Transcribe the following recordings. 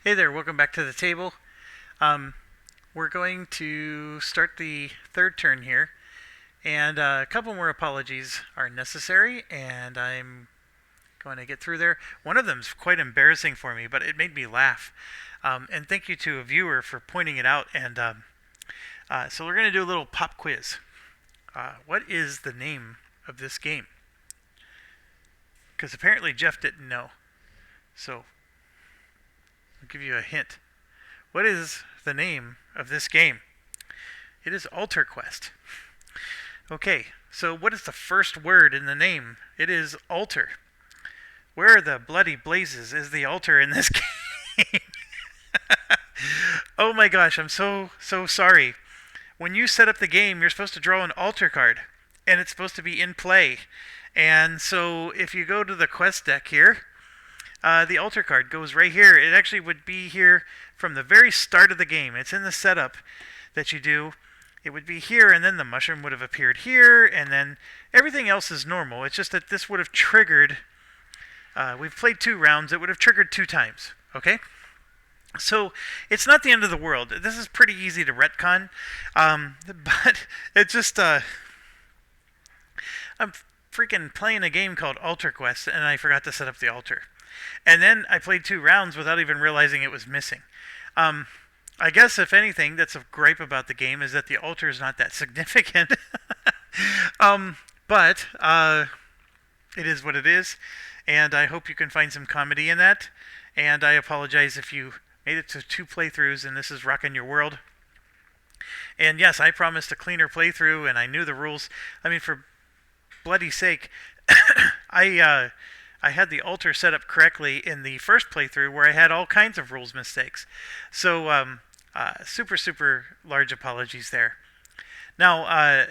Hey there, welcome back to the table. Um, we're going to start the third turn here, and a couple more apologies are necessary, and I'm going to get through there. One of them's quite embarrassing for me, but it made me laugh. And thank you to a viewer for pointing it out. So we're going to do a little pop quiz. What is the name of this game? Because apparently Jeff didn't know. So I'll give you a hint. What is the name of this game? It is Altar Quest. Okay, so what is the first word in the name? It is altar. Where the bloody blazes is the altar in this game? Oh my gosh, I'm so sorry. When you set up the game, you're supposed to draw an altar card, and it's supposed to be in play. And so if you go to the quest deck here, the altar card goes right here. It actually would be here from the very start of the game. It's in the setup that you do. It would be here, and then the mushroom would have appeared here, and then everything else is normal. It's just that this would have triggered. We've played 2 rounds. It would have triggered 2 times. Okay? So it's not the end of the world. This is pretty easy to retcon. But it just. I'm freaking playing a game called Altar Quest, and I forgot to set up the altar. And then I played 2 rounds without even realizing it was missing. I guess, if anything, that's a gripe about the game is that the altar is not that significant. But it is what it is, and I hope you can find some comedy in that. And I apologize if you made it to 2 playthroughs and this is rocking your world. And yes, I promised a cleaner playthrough, and I knew the rules. I mean, for bloody sake, I had the altar set up correctly in the first playthrough where I had all kinds of rules mistakes. So super large apologies there. Now,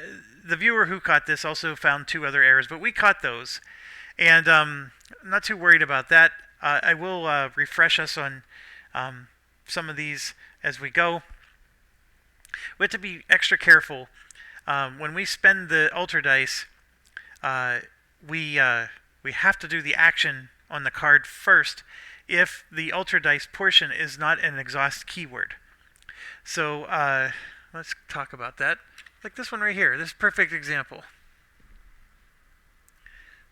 the viewer who caught this also found 2 other errors, but we caught those. And I'm not too worried about that. I will refresh us on some of these as we go. We have to be extra careful. When we spend the altar dice, we have to do the action on the card first if the altar dice portion is not an exhaust keyword. So let's talk about that. Like this one right here, this perfect example.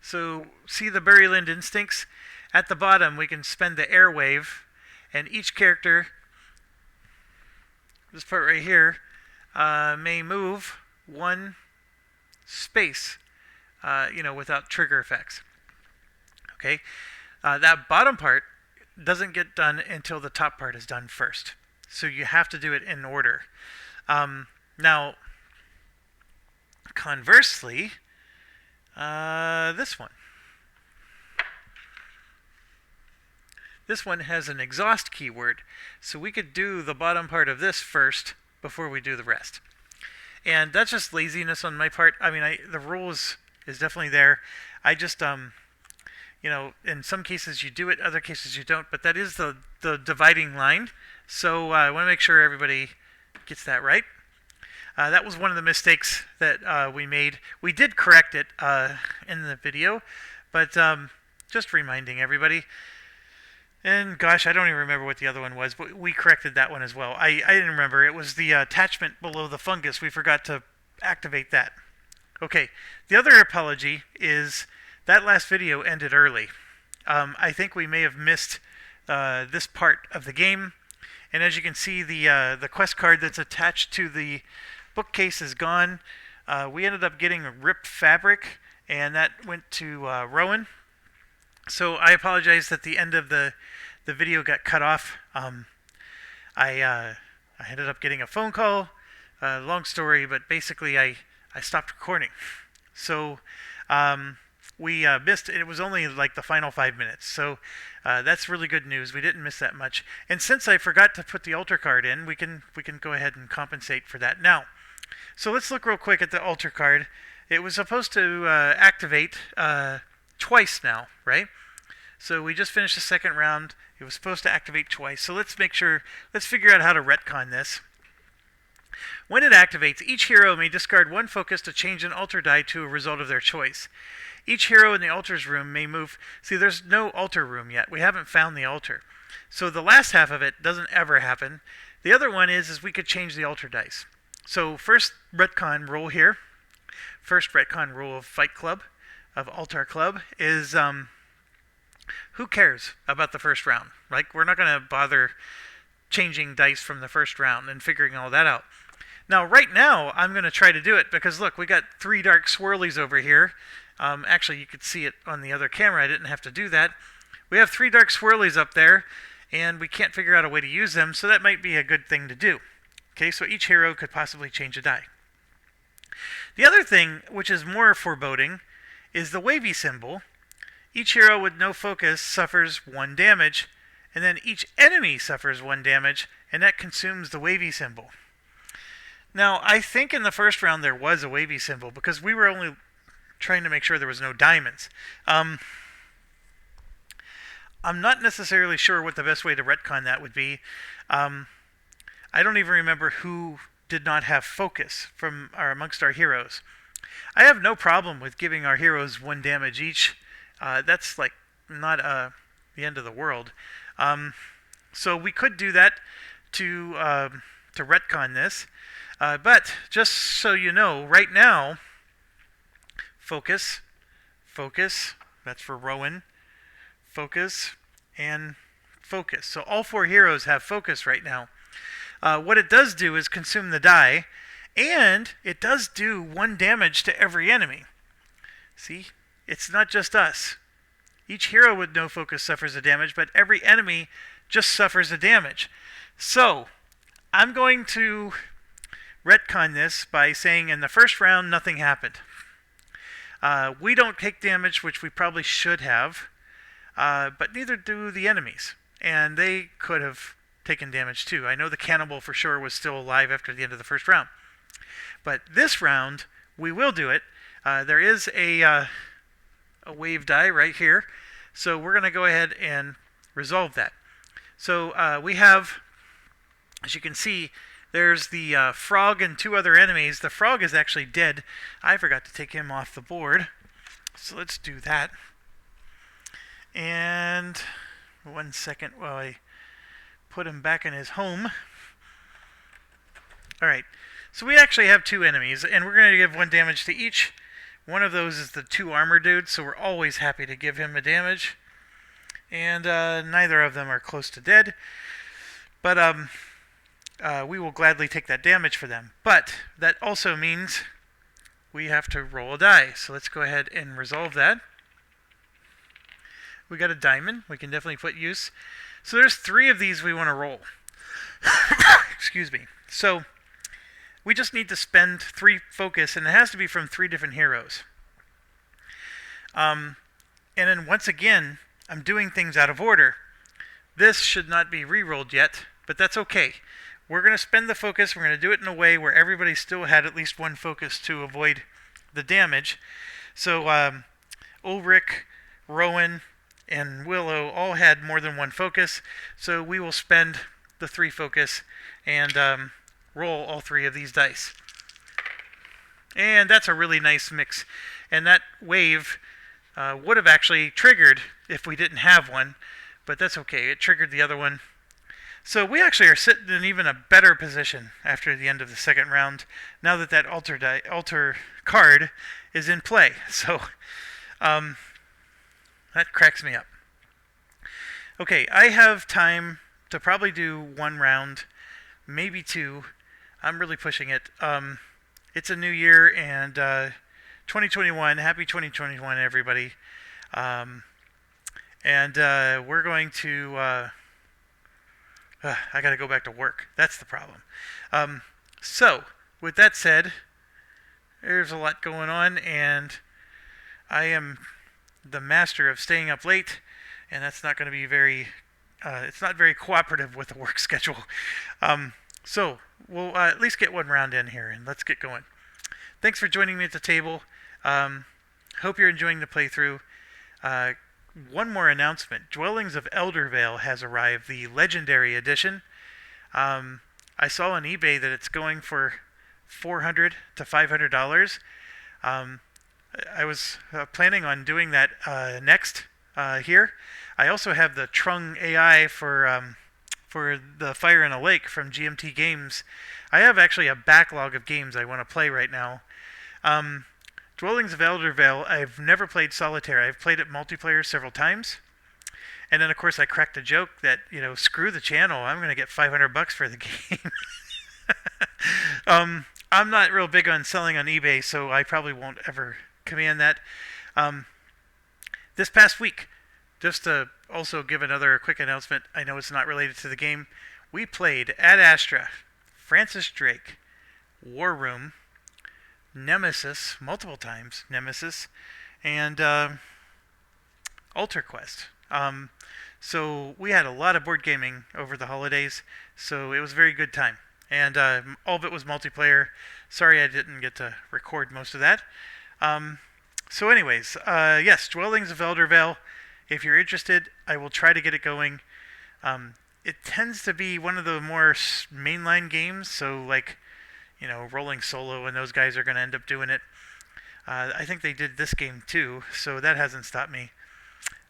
So see the Berryland Instincts? At the bottom we can spend the airwave, and each character, this part right here, may move 1 space, without trigger effects. Okay, that bottom part doesn't get done until the top part is done first. So you have to do it in order. Now, conversely, this one. This one has an exhaust keyword, so we could do the bottom part of this first before we do the rest. And that's just laziness on my part. I mean, the rules is definitely there. I just, in some cases you do it, other cases you don't, but that is the dividing line. So I want to make sure everybody gets that right. That was one of the mistakes that we made. We did correct it in the video, but just reminding everybody. And gosh, I don't even remember what the other one was, but we corrected that one as well. I didn't remember. It was the attachment below the fungus. We forgot to activate that. Okay, the other apology is that last video ended early. I think we may have missed this part of the game. And as you can see, the quest card that's attached to the bookcase is gone. We ended up getting a ripped fabric, and that went to Rowan. So I apologize that the end of the video got cut off. I ended up getting a phone call. Long story, but basically I stopped recording. So we missed it. It was only like the final 5 minutes. So that's really good news. We didn't miss that much. And since I forgot to put the altar card in, we can go ahead and compensate for that now. So let's look real quick at the altar card. It was supposed to activate twice now, right? So we just finished the second round. It was supposed to activate twice. So let's figure out how to retcon this. When it activates, each hero may discard 1 focus to change an altar die to a result of their choice. Each hero in the altar's room may move. See, there's no altar room yet. We haven't found the altar. So the last half of it doesn't ever happen. The other one is we could change the altar dice. So first retcon rule here, first retcon rule of Fight Club, of Altar Club, is who cares about the first round? Like, we're not going to bother changing dice from the first round and figuring all that out. Now, right now, I'm going to try to do it because, look, we got 3 dark swirlies over here. Actually, you could see it on the other camera. I didn't have to do that. We have 3 dark swirlies up there, and we can't figure out a way to use them, so that might be a good thing to do. Okay, so each hero could possibly change a die. The other thing, which is more foreboding, is the wavy symbol. Each hero with no focus suffers 1 damage, and then each enemy suffers 1 damage, and that consumes the wavy symbol. Now, I think in the first round there was a wavy symbol, because we were only trying to make sure there was no diamonds. I'm not necessarily sure what the best way to retcon that would be. I don't even remember who did not have focus from amongst our heroes. I have no problem with giving our heroes 1 damage each. That's like not the end of the world. So we could do that to retcon this. But just so you know, right now, focus, that's for Rowan, focus, and focus. So all 4 heroes have focus right now. What it does do is consume the die, and it does do 1 damage to every enemy. See? It's not just us. Each hero with no focus suffers a damage, but every enemy just suffers a damage. So, I'm going to retcon this by saying in the first round, nothing happened. We don't take damage, which we probably should have, but neither do the enemies. And they could have taken damage too. I know the cannibal for sure was still alive after the end of the first round. But this round, we will do it. There is a wave die right here. So we're going to go ahead and resolve that. So we have, as you can see, there's the frog and 2 other enemies. The frog is actually dead. I forgot to take him off the board. So let's do that. And 1 second while I put him back in his home. Alright, so we actually have 2 enemies, and we're going to give 1 damage to each. One of those is the 2 armor dude, so we're always happy to give him a damage. And neither of them are close to dead. But we will gladly take that damage for them. But that also means we have to roll a die. So let's go ahead and resolve that. We got a diamond. We can definitely put use. So there's 3 of these we want to roll. Excuse me. So we just need to spend 3 focus, and it has to be from 3 different heroes. And then once again, I'm doing things out of order. This should not be re-rolled yet, but that's okay. We're going to spend the focus. We're going to do it in a way where everybody still had at least 1 focus to avoid the damage. So Ulrich, Rowan, and Willow all had more than 1 focus. So we will spend the 3 focus and roll all 3 of these dice. And that's a really nice mix. And that wave would have actually triggered if we didn't have one, but that's okay. It triggered the other one. So we actually are sitting in even a better position after the end of the second round, now that that altar card is in play. So that cracks me up. Okay, I have time to probably do 1 round, maybe 2. I'm really pushing it. It's a new year, and 2021, happy 2021, everybody. And we're going to... I got to go back to work. That's the problem. So, with that said, there's a lot going on, and I am the master of staying up late, and that's not going to be very... it's not very cooperative with the work schedule. So, we'll at least get 1 round in here, and let's get going. Thanks for joining me at the table. Hope you're enjoying the playthrough. One more announcement. Dwellings of Eldervale has arrived, the Legendary Edition. I saw on eBay that it's going for $400 to $500. I was planning on doing that next here. I also have the Trung AI for the Fire in a Lake from GMT Games. I have actually a backlog of games I want to play right now. Dwellings of Eldervale, I've never played solitaire. I've played it multiplayer several times. And then, of course, I cracked a joke that, screw the channel. I'm going to get $500 for the game. I'm not real big on selling on eBay, so I probably won't ever command that. This past week, just to also give another quick announcement, I know it's not related to the game, we played Ad Astra, Francis Drake, War Room, Nemesis, multiple times, Nemesis, and Alter Quest. So we had a lot of board gaming over the holidays, so it was a very good time. And all of it was multiplayer. Sorry I didn't get to record most of that. So anyways, yes, Dwellings of Eldervale. If you're interested, I will try to get it going. It tends to be one of the more mainline games, so like, Rolling Solo and those guys are going to end up doing it. I think they did this game too, so that hasn't stopped me.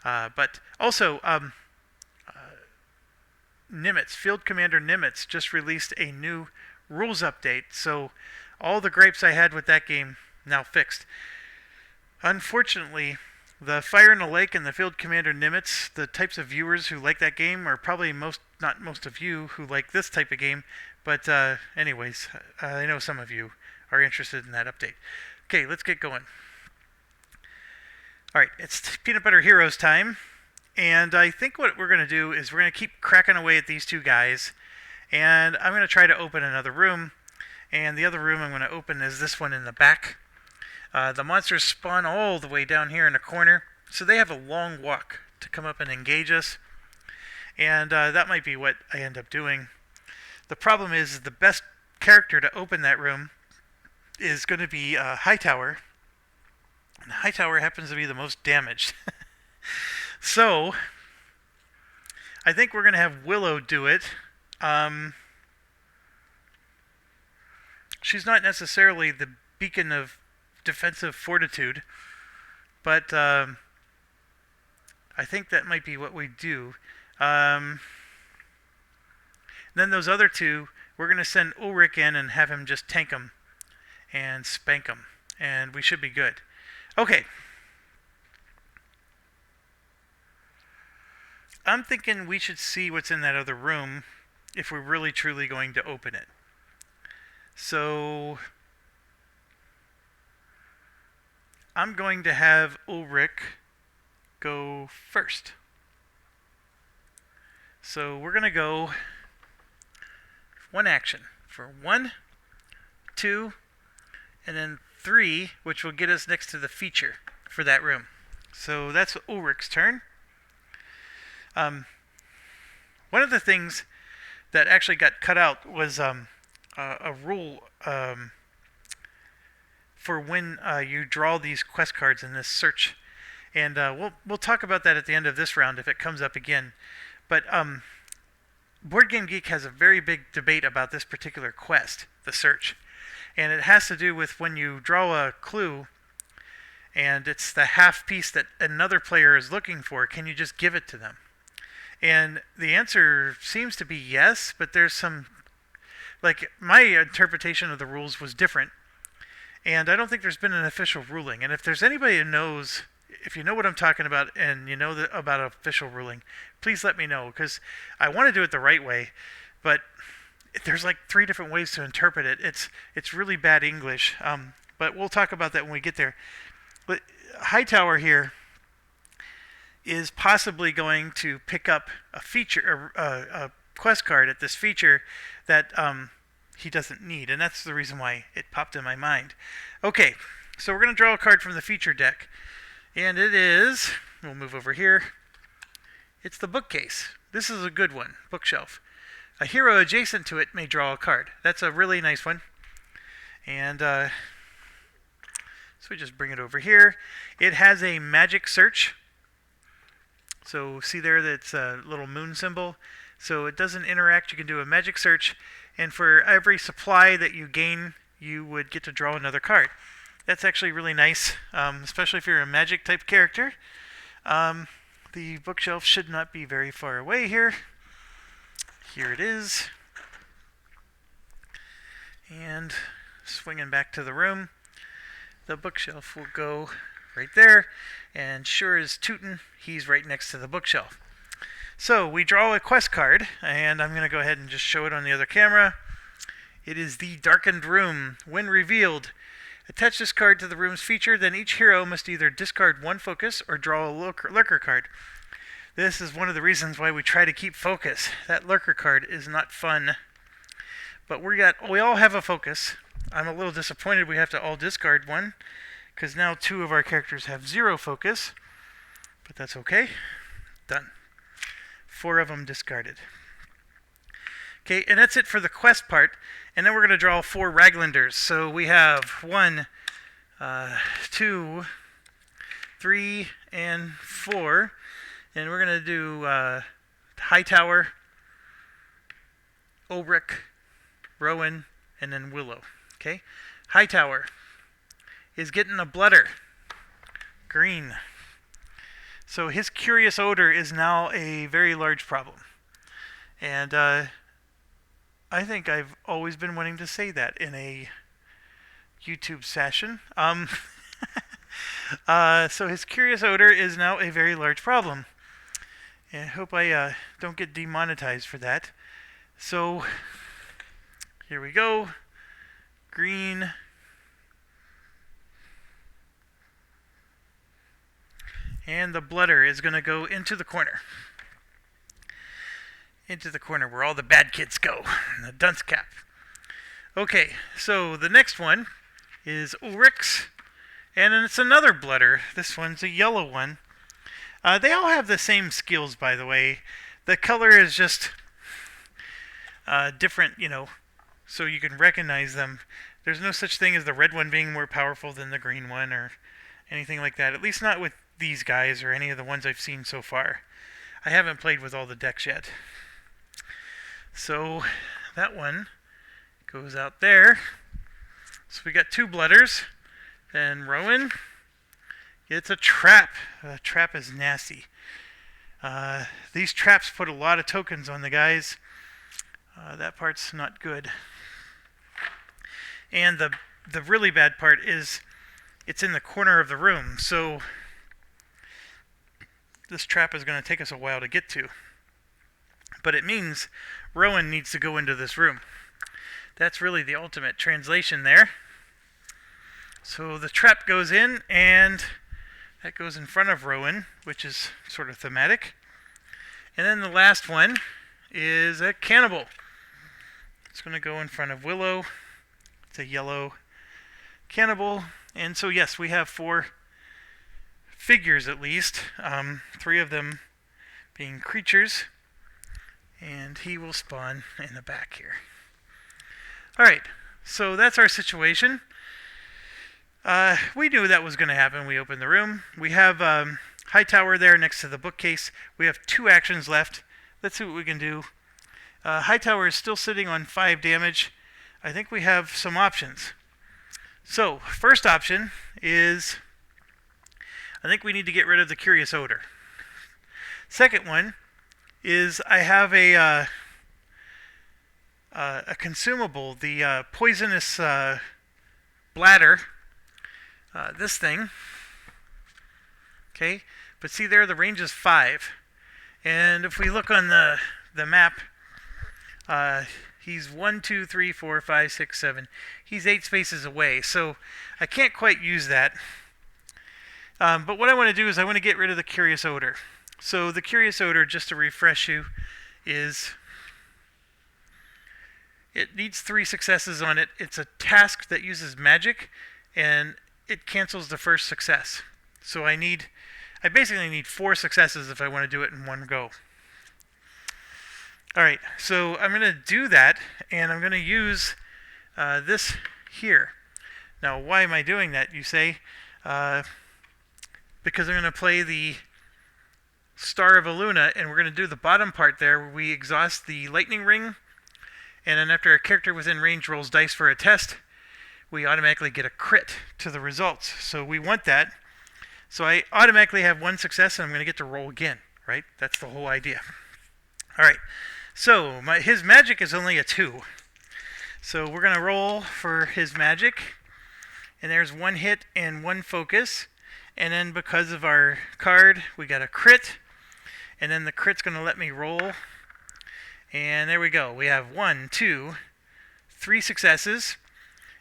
But also, Nimitz, Field Commander Nimitz, just released a new rules update, so all the gripes I had with that game now fixed. Unfortunately, the Fire in the Lake and the Field Commander Nimitz, the types of viewers who like that game are probably not most of you who like this type of game, but anyways, I know some of you are interested in that update. Okay, let's get going. Alright, it's Peanut Butter Heroes time, and I think what we're going to do is we're going to keep cracking away at these two guys, and I'm going to try to open another room, and the other room I'm going to open is this one in the back. The monsters spawn all the way down here in the corner, so they have a long walk to come up and engage us, and that might be what I end up doing. The problem is the best character to open that room is going to be Hightower, and Hightower happens to be the most damaged. So, I think we're going to have Willow do it. She's not necessarily the beacon of defensive fortitude, but I think that might be what we do. Then those other two, we're going to send Ulrich in and have him just tank them and spank them, and we should be good. Okay. I'm thinking we should see what's in that other room if we're really truly going to open it. So I'm going to have Ulrich go first. So we're going to go one action for 1, 2, and then 3, which will get us next to the feature for that room. So that's Ulrich's turn. One of the things that actually got cut out was a rule for when you draw these quest cards in this search, and we'll talk about that at the end of this round if it comes up again. But Board Game Geek has a very big debate about this particular quest, the search, and it has to do with when you draw a clue and it's the half piece that another player is looking for, can you just give it to them? And the answer seems to be yes, but there's some, like, my interpretation of the rules was different, and I don't think there's been an official ruling. And if there's anybody who knows, if you know what I'm talking about and you know about an official ruling, please let me know, because I want to do it the right way, but there's like 3 different ways to interpret it. It's really bad English, but we'll talk about that when we get there. But Hightower here is possibly going to pick up a feature, a quest card at this feature that he doesn't need, and that's the reason why it popped in my mind. Okay, so we're going to draw a card from the feature deck, and it is, we'll move over here, it's the bookcase. This is a good one, bookshelf. A hero adjacent to it may draw a card. That's a really nice one. And so we just bring it over here. It has a magic search. So see there, that's a little moon symbol. So it doesn't interact. You can do a magic search, and for every supply that you gain, you would get to draw another card. That's actually really nice, especially if you're a magic type character. the bookshelf should not be very far away here. Here it is. And swinging back to the room, the bookshelf will go right there, and sure as tootin', he's right next to the bookshelf. So we draw a quest card, and I'm going to go ahead and just show it on the other camera. It is the Darkened Room. When revealed, attach this card to the room's feature, then each hero must either discard one focus or draw a lurker card. This is one of the reasons why we try to keep focus. That lurker card is not fun. But we all have a focus. I'm a little disappointed we have to all discard one, because now 2 of our characters have 0 focus. But that's okay. Done. 4 of them discarded. Okay, and that's it for the quest part. And then we're going to draw 4 Raglanders. So we have 1, 2, 3, and 4. And we're going to do Hightower, Ulrich, Rowan, and then Willow. Okay, Hightower is getting a blooder, green. So his curious odor is now a very large problem. And I think I've always been wanting to say that in a YouTube session. So his curious odor is now a very large problem. And I hope I don't get demonetized for that. So here we go. Green. And the blooder is going to go into the corner. Into the corner where all the bad kids go. The dunce cap. Okay, so the next one is Ulrich's. And it's another blooder. This one's a yellow one. They all have the same skills, by the way. The color is just different, so you can recognize them. There's no such thing as the red one being more powerful than the green one or anything like that. At least not with these guys or any of the ones I've seen so far. I haven't played with all the decks yet. So that one goes out there. So we got 2 blooders. Then Rowan gets a trap. A trap is nasty. These traps put a lot of tokens on the guys. That part's not good. And the really bad part is it's in the corner of the room. So this trap is going to take us a while to get to. But it means Rowan needs to go into this room. That's really the ultimate translation there. So the trap goes in, and that goes in front of Rowan, which is sort of thematic. And then the last one is a cannibal. It's going to go in front of Willow. It's a yellow cannibal. And so, yes, we have 4 figures at least. 3 of them being creatures. And he will spawn in the back here. Alright, so that's our situation. We knew that was going to happen. We opened the room. We have Hightower there next to the bookcase. We have 2 actions left. Let's see what we can do. Hightower is still sitting on 5 damage. I think we have some options. So, first option is I think we need to get rid of the curious odor. Second one is I have a consumable, the poisonous bladder. This thing. Okay, but see there, the range is 5. And if we look on the map, he's 1, 2, 3, 4, 5, 6, 7. He's 8 spaces away, so I can't quite use that. But what I want to do is I want to get rid of the curious odor. So the curious odor, just to refresh you, is it needs 3 successes on it. It's a task that uses magic, and it cancels the first success. So I basically need 4 successes if I want to do it in one go. Alright, so I'm going to do that, and I'm going to use this here. Now, why am I doing that, you say? Because I'm going to play the Star of Aluna, and we're going to do the bottom part there where we exhaust the lightning ring, and then after a character within range rolls dice for a test, we automatically get a crit to the results. So we want that. So I automatically have 1 success, and I'm going to get to roll again. right? That's the whole idea. All right, so his magic is only a 2. So we're going to roll for his magic. And there's 1 hit and 1 focus. And then because of our card, we got a crit. And then the crit's going to let me roll. And there we go. We have 1, 2, 3 successes.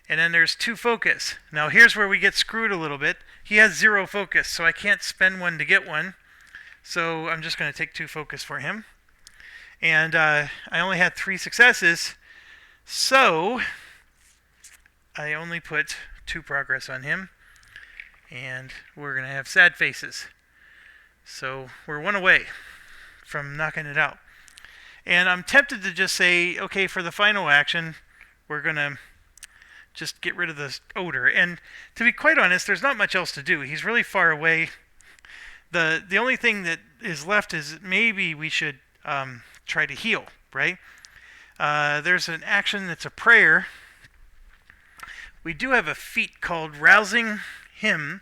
And then there's 2 focus. Now here's where we get screwed a little bit. He has 0 focus, so I can't spend 1 to get 1. So I'm just going to take 2 focus for him. And I only had 3 successes. So I only put 2 progress on him. And we're going to have sad faces. So we're 1 away from knocking it out. And I'm tempted to just say, okay, for the final action, we're going to just get rid of the odor. And to be quite honest, there's not much else to do. He's really far away. The only thing that is left is maybe we should try to heal, right? There's an action that's a prayer. We do have a feat called Rousing Him.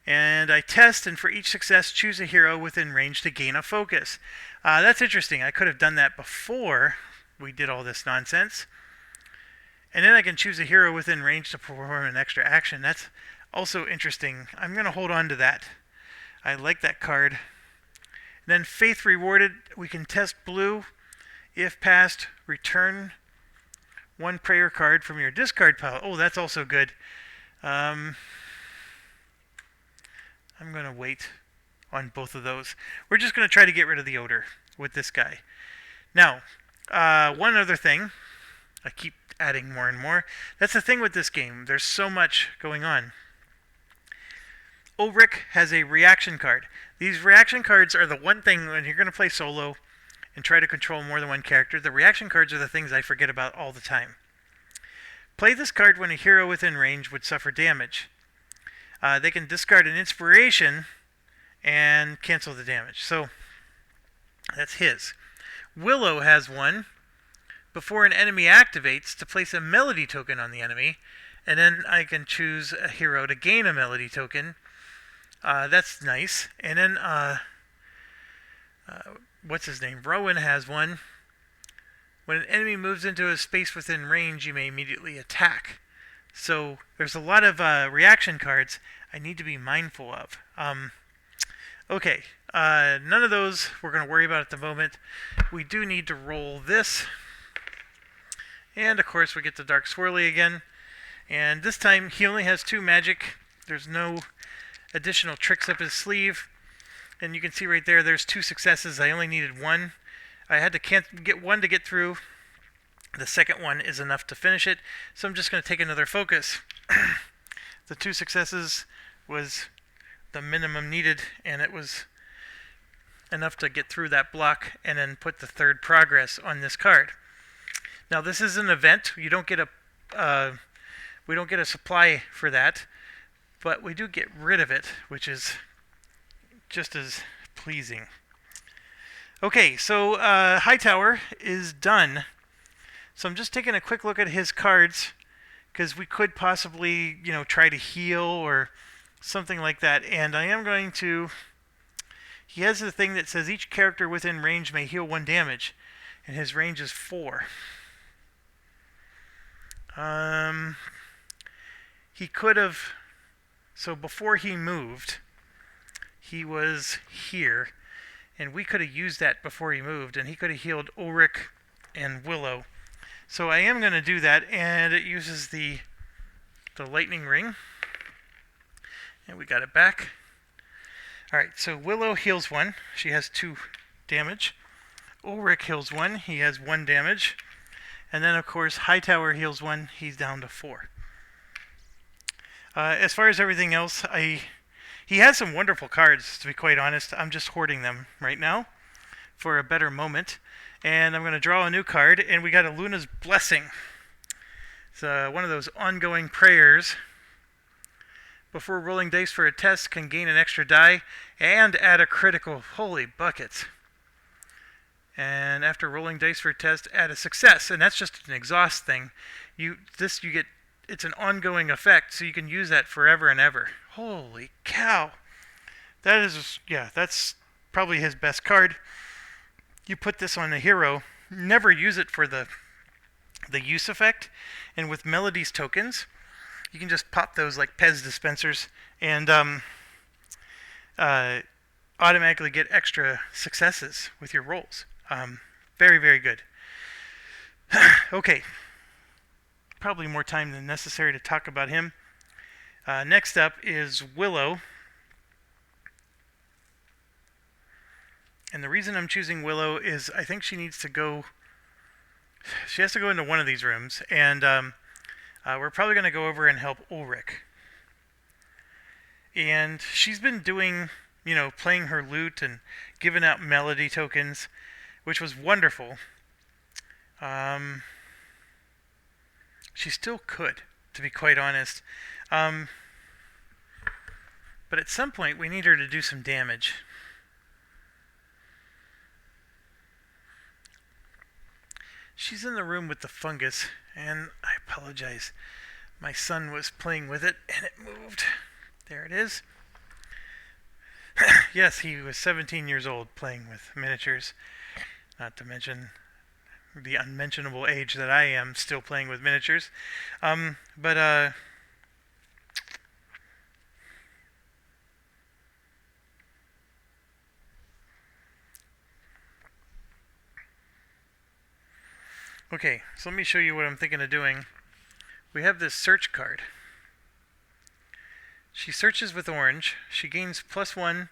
And I test, and for each success, choose a hero within range to gain a focus. That's interesting. I could have done that before we did all this nonsense. And then I can choose a hero within range to perform an extra action. That's also interesting. I'm going to hold on to that. I like that card. And then Faith Rewarded, we can test blue. If passed, return 1 prayer card from your discard pile. Oh, that's also good. I'm going to wait on both of those. We're just going to try to get rid of the odor with this guy. Now, one other thing. I keep adding more and more. That's the thing with this game. There's so much going on. Ulrich has a reaction card. These reaction cards are the one thing when you're going to play solo and try to control more than one character. The reaction cards are the things I forget about all the time. Play this card when a hero within range would suffer damage. They can discard an inspiration and cancel the damage. So that's his. Willow has one. Before an enemy activates, to place a melody token on the enemy, and then I can choose a hero to gain a melody token. That's nice. And then, what's his name? Rowan has one. When an enemy moves into a space within range, you may immediately attack. So there's a lot of reaction cards I need to be mindful of. Okay, none of those we're going to worry about at the moment. We do need to roll this. And of course we get the Dark Swirly again. And this time he only has 2 magic. There's no additional tricks up his sleeve. And you can see right there, there's 2 successes. I only needed 1. I had to get 1 to get through. The second one is enough to finish it. So I'm just going to take another focus. The 2 successes was the minimum needed, and it was enough to get through that block and then put the 3rd progress on this card. Now this is an event. You don't get we don't get a supply for that, but we do get rid of it, which is just as pleasing. Okay, so Hightower is done. So I'm just taking a quick look at his cards because we could possibly, try to heal or something like that. And I am going to. He has a thing that says each character within range may heal 1 damage, and his range is 4. He could have. So before he moved, he was here, and we could have used that before he moved, and he could have healed Ulrich and Willow. So I am going to do that, and it uses the lightning ring, and we got it back. All right, so Willow heals 1. She has 2 damage. Ulrich heals 1. He has 1 damage. And then, of course, Hightower heals 1. He's down to 4. As far as everything else, he has some wonderful cards, to be quite honest. I'm just hoarding them right now for a better moment. And I'm going to draw a new card, and we got a Luna's Blessing. It's one of those ongoing prayers. Before rolling dice for a test, can gain an extra die and add a critical. Holy buckets. And after rolling dice for a test, add a success. And that's just an exhaust thing. It's an ongoing effect, so you can use that forever and ever. Holy cow. That's probably his best card. You put this on a hero, never use it for the use effect, and with Melody's tokens, you can just pop those like Pez dispensers and automatically get extra successes with your rolls. Very, very good. Okay. Probably more time than necessary to talk about him. Next up is Willow. And the reason I'm choosing Willow is I think she needs to go... She has to go into one of these rooms, and we're probably going to go over and help Ulrich. And she's been doing, playing her lute and giving out melody tokens, which was wonderful. She still could, to be quite honest. But at some point, we need her to do some damage. She's in the room with the fungus, and I apologize. My son was playing with it, and it moved. There it is. Yes, he was 17 years old playing with miniatures. Not to mention the unmentionable age that I am still playing with miniatures. Okay, so let me show you what I'm thinking of doing. We have this search card. She searches with orange. She gains +1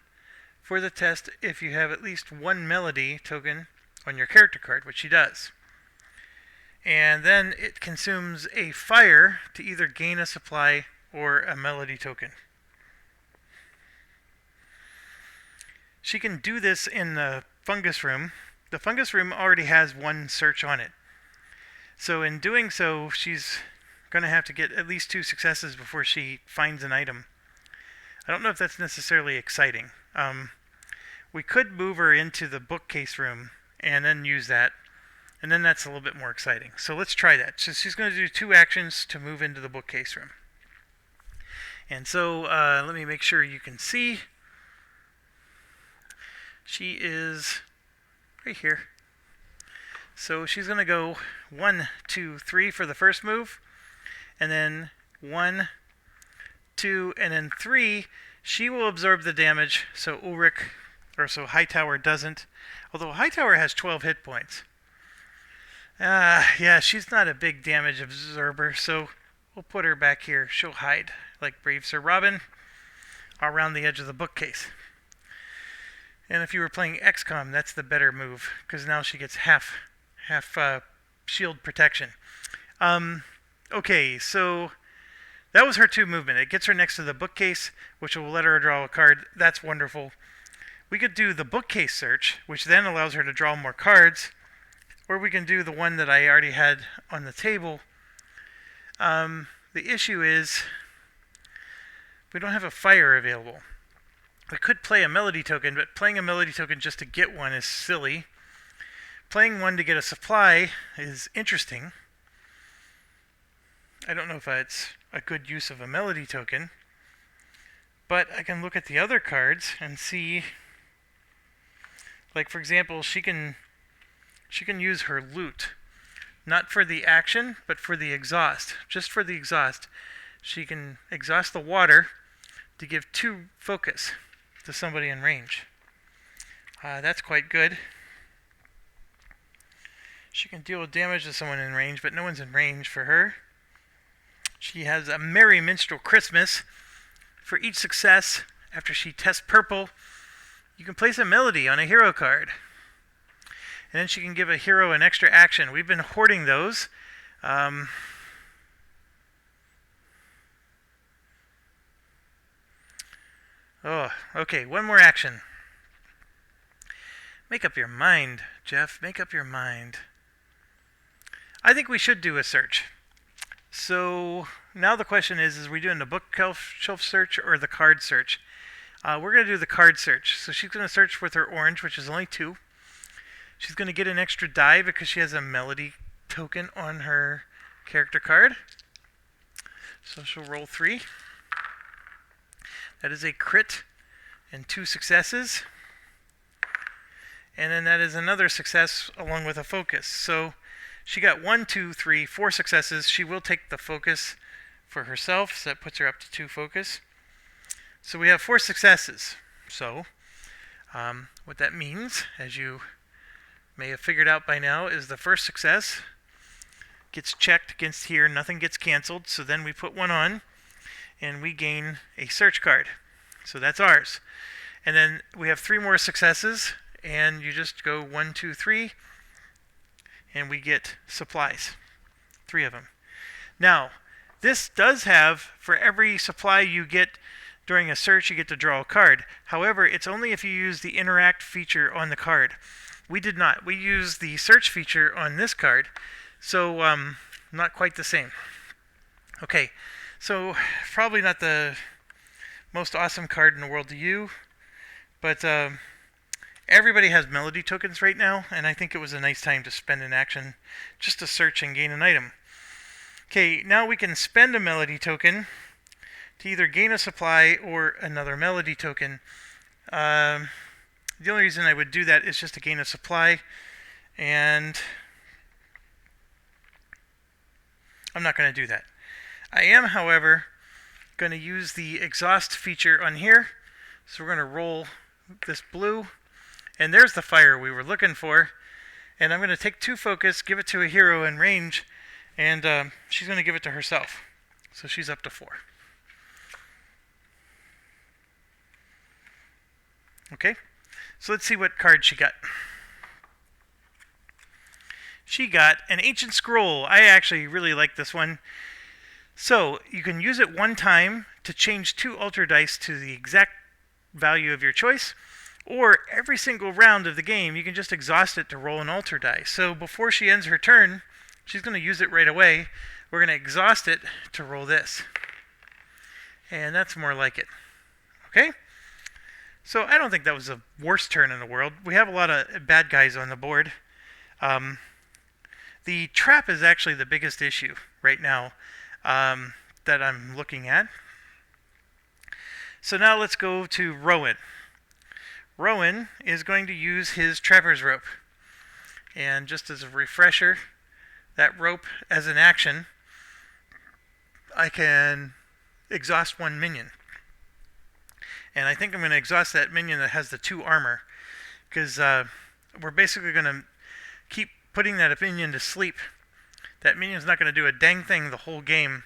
for the test if you have at least one melody token on your character card, which she does. And then it consumes a fire to either gain a supply or a melody token. She can do this in the fungus room. The fungus room already has one search on it. So in doing so, she's going to have to get at least 2 successes before she finds an item. I don't know if that's necessarily exciting. We could move her into the bookcase room and then use that, and then that's a little bit more exciting. So let's try that. So she's going to do 2 actions to move into the bookcase room. And so let me make sure you can see. She is right here. So she's going to go 1, 2, 3 for the first move, and then 1, 2, and then 3. She will absorb the damage, so Hightower doesn't. Although Hightower has 12 hit points. Yeah, she's not a big damage absorber, so we'll put her back here. She'll hide, like brave Sir Robin, around the edge of the bookcase. And if you were playing XCOM, that's the better move, because now she gets half shield protection. Okay, so that was her 2 movement. It gets her next to the bookcase, which will let her draw a card. That's wonderful. We could do the bookcase search, which then allows her to draw more cards, or we can do the one that I already had on the table. The issue is we don't have a fire available. We could play a melody token, but playing a melody token just to get one is silly. Playing one to get a supply is interesting. I don't know if it's a good use of a melody token, but I can look at the other cards and see, like for example, she can use her lute, not for the action, but for the exhaust. Just for the exhaust, she can exhaust the water to give 2 focus to somebody in range. That's quite good. She can deal damage to someone in range, but no one's in range for her. She has a Merry Minstrel Christmas. For each success, after she tests purple, you can place a melody on a hero card. And then she can give a hero an extra action. We've been hoarding those. Okay, one more action. Make up your mind, Jeff. Make up your mind. I think we should do a search. So now the question is we doing the bookshelf search or the card search? We're going to do the card search. So she's going to search with her orange, which is only 2. She's going to get an extra die because she has a melody token on her character card. So she'll roll 3. That is a crit and 2 successes. and then that is another success along with a focus. So she got 1, 2, 3, 4 successes. She will take the focus for herself, so that puts her up to 2 focus. So we have 4 successes. So what that means, as you may have figured out by now, is the first success gets checked against here, nothing gets canceled, so then we put 1 on, and we gain a search card. So that's ours. And then we have 3 more successes, and you just go 1, 2, 3, and we get supplies. 3 of them. Now, this does have, for every supply you get during a search, you get to draw a card. However, it's only if you use the interact feature on the card. We did not. We used the search feature on this card, so not quite the same. Okay, so probably not the most awesome card in the world to you, but everybody has melody tokens right now, and I think it was a nice time to spend an action just to search and gain an item. Okay, now we can spend a melody token to either gain a supply or another melody token. The only reason I would do that is just to gain a supply, and I'm not going to do that. I am, however, going to use the exhaust feature on here. So we're going to roll this blue, and there's the fire we were looking for. And I'm going to take 2 focus, give it to a hero in range, and she's going to give it to herself. So she's up to 4. Okay, so let's see what card she got. She got an Ancient Scroll. I actually really like this one. So you can use it 1 time to change 2 altar dice to the exact value of your choice, or every single round of the game you can just exhaust it to roll an altar die. So before she ends her turn, she's going to use it right away. We're going to exhaust it to roll this. And that's more like it. Okay? So I don't think that was the worst turn in the world. We have a lot of bad guys on the board. The trap is actually the biggest issue right now that I'm looking at. So now let's go to Rowan. Rowan is going to use his Trapper's Rope. And just as a refresher, that rope as an action, I can exhaust 1 minion. And I think I'm going to exhaust that minion that has the 2 armor, because we're basically going to keep putting that minion to sleep. That minion's not going to do a dang thing the whole game,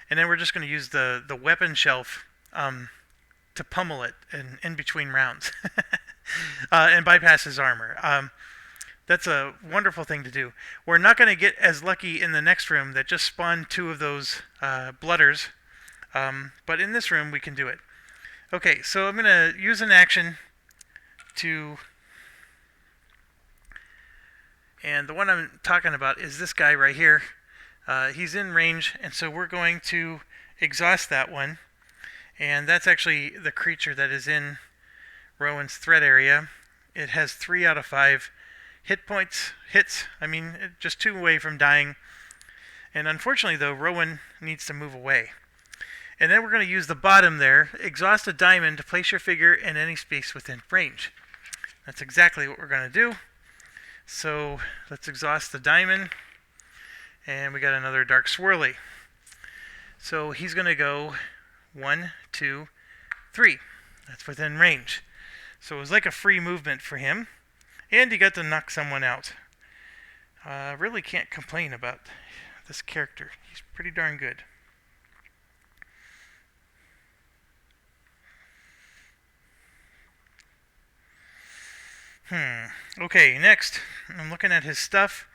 and then we're just going to use the weapon shelf to pummel it in between rounds and bypass his armor. That's a wonderful thing to do. We're not going to get as lucky in the next room that just spawned 2 of those blooders, but in this room we can do it. Okay, so I'm going to use an action to... And the one I'm talking about is this guy right here. He's in range, and so we're going to exhaust that one. And that's actually the creature that is in Rowan's threat area. It has 3 out of 5 hits. I mean, just 2 away from dying. And unfortunately, though, Rowan needs to move away. And then we're going to use the bottom there, exhaust a diamond to place your figure in any space within range. That's exactly what we're going to do. So let's exhaust the diamond, and we got another dark swirly. So he's going to go 1, 2, 3. That's within range. So it was like a free movement for him, and he got to knock someone out. Really can't complain about this character. He's pretty darn good. Okay, next, I'm looking at his stuff.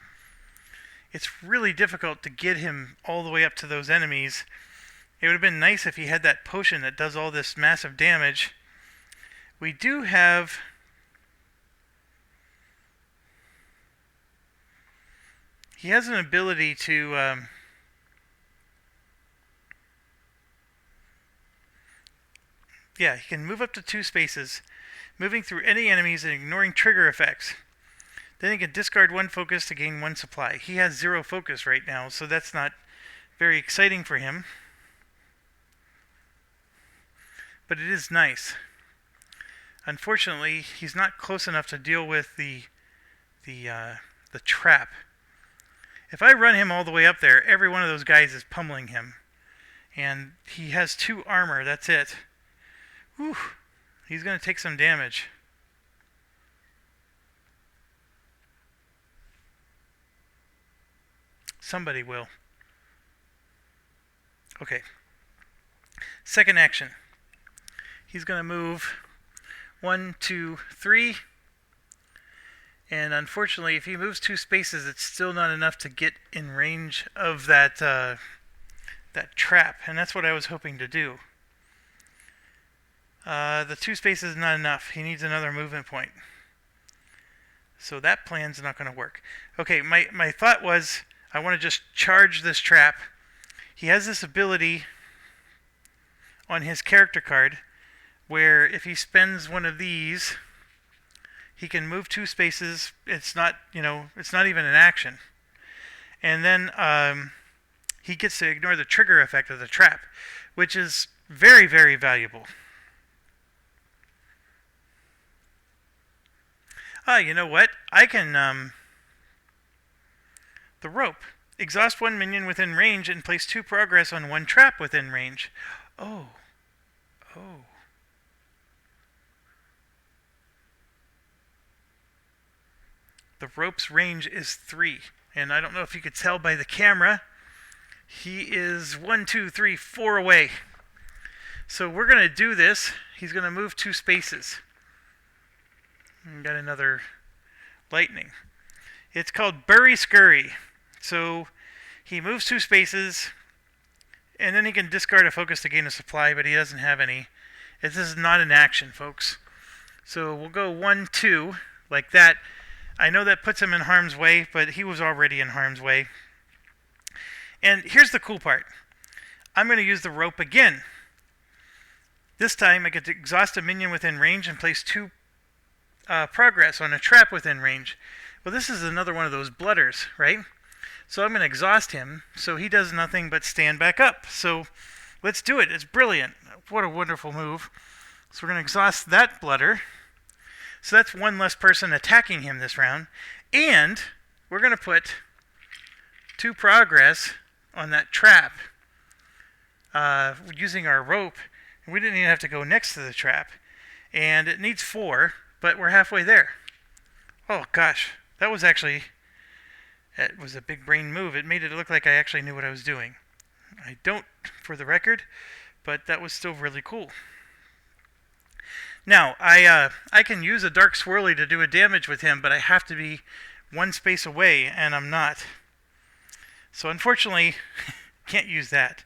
It's really difficult to get him all the way up to those enemies. It would have been nice if he had that potion that does all this massive damage. We do have... He has an ability to... Yeah, he can move up to 2 spaces, moving through any enemies and ignoring trigger effects. Then he can discard 1 focus to gain 1 supply. He has 0 focus right now, so that's not very exciting for him. But it is nice. Unfortunately, he's not close enough to deal with the the trap. If I run him all the way up there, every one of those guys is pummeling him. And he has 2 armor, that's it. Whew, he's going to take some damage. Somebody will. Okay. Second action. He's going to move 1, 2, 3. And unfortunately, if he moves 2 spaces, it's still not enough to get in range of that trap. And that's what I was hoping to do. The 2 spaces is not enough. He needs another movement point. So that plan's not going to work. Okay, my thought was I want to just charge this trap. He has this ability on his character card where if he spends one of these, he can move 2 spaces. It's not, it's not even an action. And then he gets to ignore the trigger effect of the trap, which is very, very valuable. You know what? I can, the rope. Exhaust 1 minion within range and place 2 progress on 1 trap within range. Oh. The rope's range is 3. And I don't know if you could tell by the camera. He is 1, 2, 3, 4 away. So we're going to do this. He's going to move 2 spaces. And got another lightning. It's called Bury Scurry. So he moves 2 spaces. And then he can discard a focus to gain a supply, but he doesn't have any. This is not an action, folks. So we'll go 1, 2, like that. I know that puts him in harm's way, but he was already in harm's way. And here's the cool part. I'm going to use the rope again. This time I get to exhaust a minion within range and place 2 progress on a trap within range. Well, this is another one of those blooders, right? So I'm going to exhaust him so he does nothing but stand back up. So let's do it. It's brilliant. What a wonderful move. So we're going to exhaust that blooder. So that's 1 less person attacking him this round. And we're going to put 2 progress on that trap using our rope. We didn't even have to go next to the trap. And it needs 4, but we're halfway there. Oh gosh, that was actually... It was a big brain move. It made it look like I actually knew what I was doing. I don't, for the record, but that was still really cool. Now, I can use a Dark Swirly to do a damage with him, but I have to be 1 space away, and I'm not. So unfortunately, can't use that.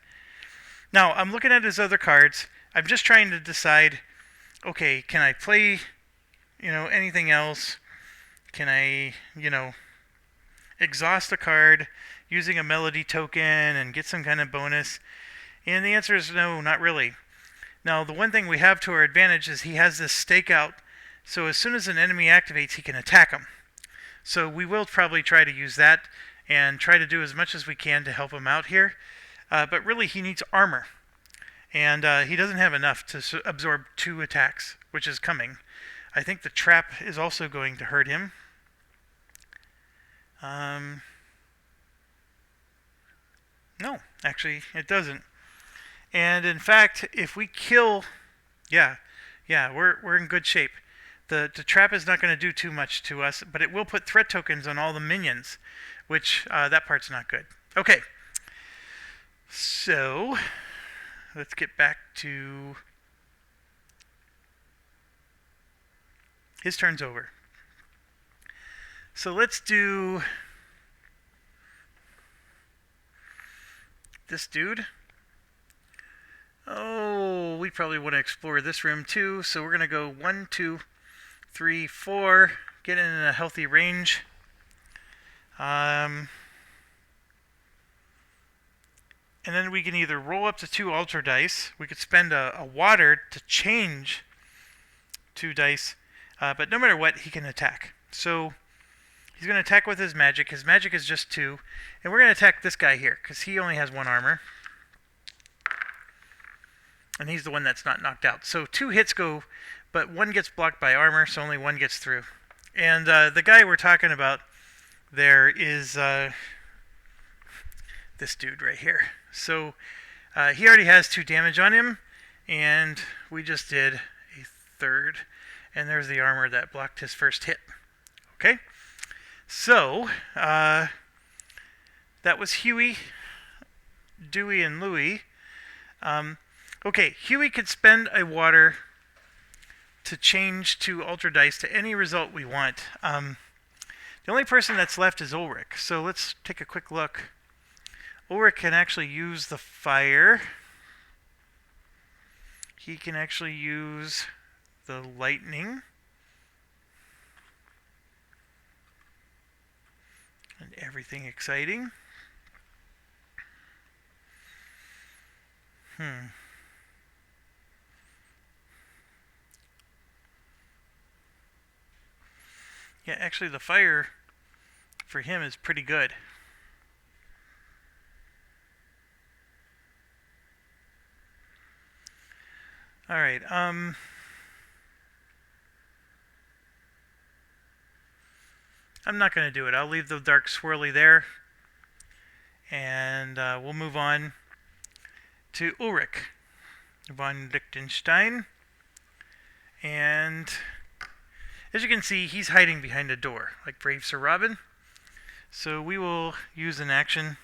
Now, I'm looking at his other cards. I'm just trying to decide, okay, can I play, anything else? Can I, exhaust a card using a melody token and get some kind of bonus? And the answer is no, not really. Now, the one thing we have to our advantage is he has this stakeout, so as soon as an enemy activates, he can attack him. So we will probably try to use that and try to do as much as we can to help him out here. But really, he needs armor. And he doesn't have enough to absorb 2 attacks, which is coming. I think the trap is also going to hurt him. No, actually, it doesn't. And in fact, if we kill... Yeah, we're in good shape. The trap is not going to do too much to us, but it will put threat tokens on all the minions, which that part's not good. Okay, so let's get back to... His turn's over. So let's do this dude. Oh, we probably want to explore this room too. So we're going to go 1, 2, 3, 4. Get in a healthy range. And then we can either roll up to 2 altar dice. We could spend a water to change 2 dice. But no matter what, he can attack. So he's going to attack with his magic. His magic is just 2. And we're going to attack this guy here, because he only has 1 armor. And he's the one that's not knocked out. So 2 hits go, but 1 gets blocked by armor, so only 1 gets through. And the guy we're talking about there is this dude right here. So he already has 2 damage on him, and we just did a 3rd. And there's the armor that blocked his first hit. Okay, so that was Huey, Dewey, and Louie. Okay, Huey could spend a water to change to Ultra Dice to any result we want. The only person that's left is Ulrich. So let's take a quick look. Ulrich can actually use the fire. He can actually use the lightning. And everything exciting. Yeah, actually the fire for him is pretty good. Alright, I'm not going to do it. I'll leave the dark swirly there. And we'll move on to Ulrich von Liechtenstein. And as you can see, he's hiding behind a door, like brave Sir Robin. So we will use an action.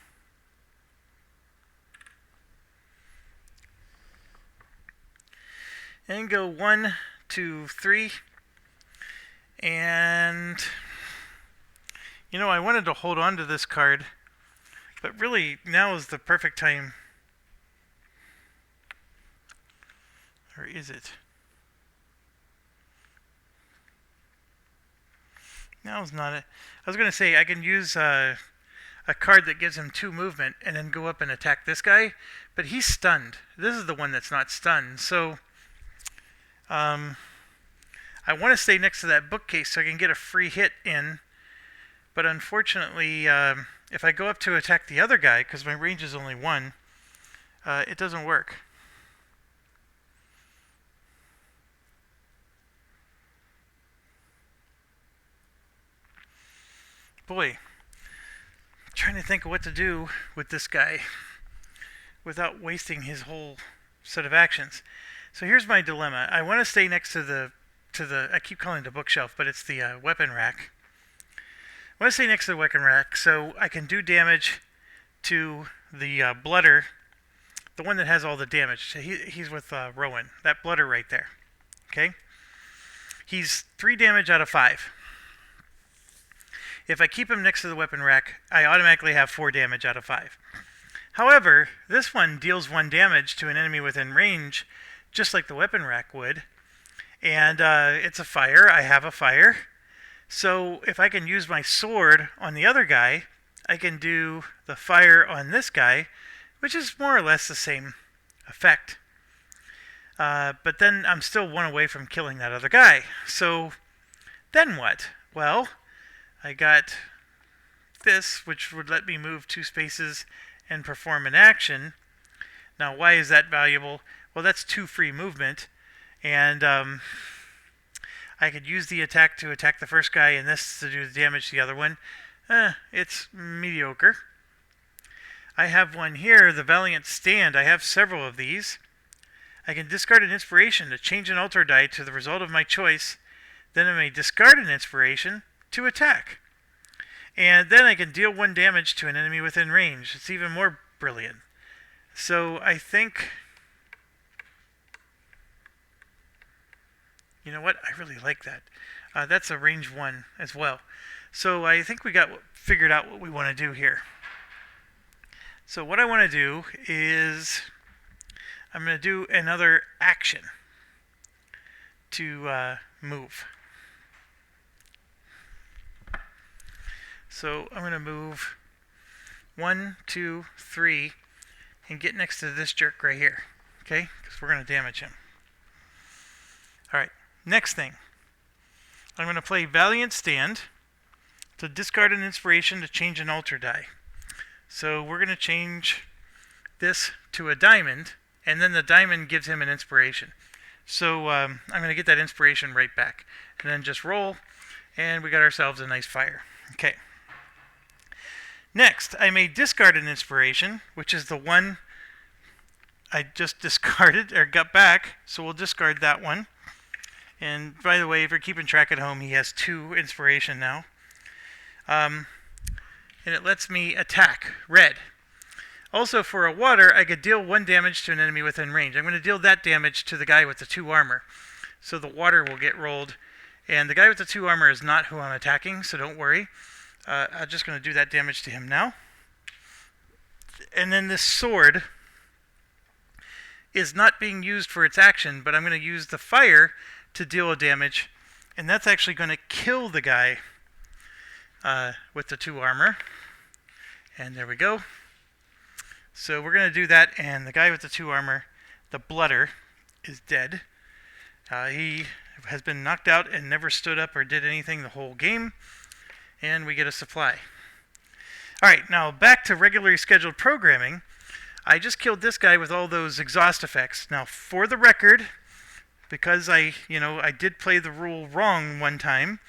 And go 1, 2, 3. And you know, I wanted to hold on to this card, but really now is the perfect time. Or is it? Now is not it. I was going to say I can use a card that gives him 2 movement and then go up and attack this guy, but he's stunned. This is the one that's not stunned. So I want to stay next to that bookcase so I can get a free hit in. But unfortunately, if I go up to attack the other guy, because my range is only 1, it doesn't work. Boy, I'm trying to think of what to do with this guy without wasting his whole set of actions. So here's my dilemma. I want to stay next to the I keep calling it the bookshelf, but it's the weapon rack. I want to stay next to the weapon rack so I can do damage to the blooder, the one that has all the damage. So he's with Rowan, that blooder right there. Okay? He's 3 damage out of 5. If I keep him next to the weapon rack, I automatically have 4 damage out of 5. However, this one deals 1 damage to an enemy within range, just like the weapon rack would. And it's a fire. I have a fire. So if I can use my sword on the other guy, I can do the fire on this guy, which is more or less the same effect. But then I'm still 1 away from killing that other guy. So then what? Well, I got this, which would let me move 2 spaces and perform an action. Now, why is that valuable? Well, that's 2 free movement. And I could use the attack to attack the first guy and this to do the damage to the other one. It's mediocre. I have one here, the Valiant Stand. I have several of these. I can discard an inspiration to change an altar die to the result of my choice. Then I may discard an inspiration to attack. And then I can deal 1 damage to an enemy within range. It's even more brilliant. So I think, you know what? I really like that. That's a range 1 as well. So I think we got figured out what we want to do here. So what I want to do is I'm going to do another action to move. So I'm going to move 1, 2, 3 and get next to this jerk right here. Okay? Because we're going to damage him. Alright, next thing. I'm going to play Valiant Stand to discard an inspiration to change an altar die. So we're going to change this to a diamond, and then the diamond gives him an inspiration. So I'm going to get that inspiration right back. And then just roll, And we got ourselves a nice fire. Okay. Next, I may discard an inspiration, which is the one I just discarded, or got back, so we'll discard that one. And by the way, if you're keeping track at home, he has 2 inspiration now. And it lets me attack, red. Also, for a water, I could deal 1 damage to an enemy within range. I'm going to deal that damage to the guy with the 2 armor. So the water will get rolled. And the guy with the 2 armor is not who I'm attacking, so don't worry. I'm just going to do that damage to him now. And then this sword is not being used for its action, but I'm going to use the fire to deal a damage. And that's actually going to kill the guy with the 2 armor. And there we go. So we're going to do that, and the guy with the 2 armor, the blooder, is dead. He has been knocked out and never stood up or did anything the whole game. And we get a supply. Alright, now back to regularly scheduled programming. I just killed this guy with all those exhaust effects. Now, for the record, because I did play the rule wrong one time,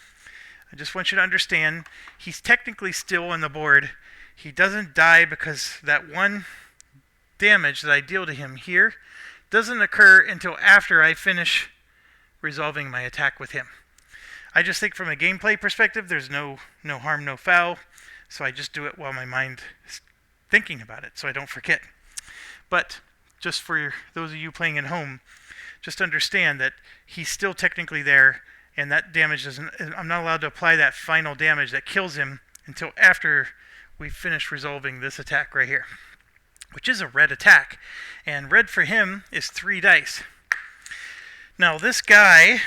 I just want you to understand, he's technically still on the board. He doesn't die because that 1 damage that I deal to him here doesn't occur until after I finish resolving my attack with him. I just think from a gameplay perspective, there's no harm, no foul, so I just do it while my mind is thinking about it, so I don't forget. But just for those of you playing at home, just understand that he's still technically there, and that damage doesn't. I'm not allowed to apply that final damage that kills him until after we've finished resolving this attack right here, which is a red attack, and red for him is 3 dice. Now this guy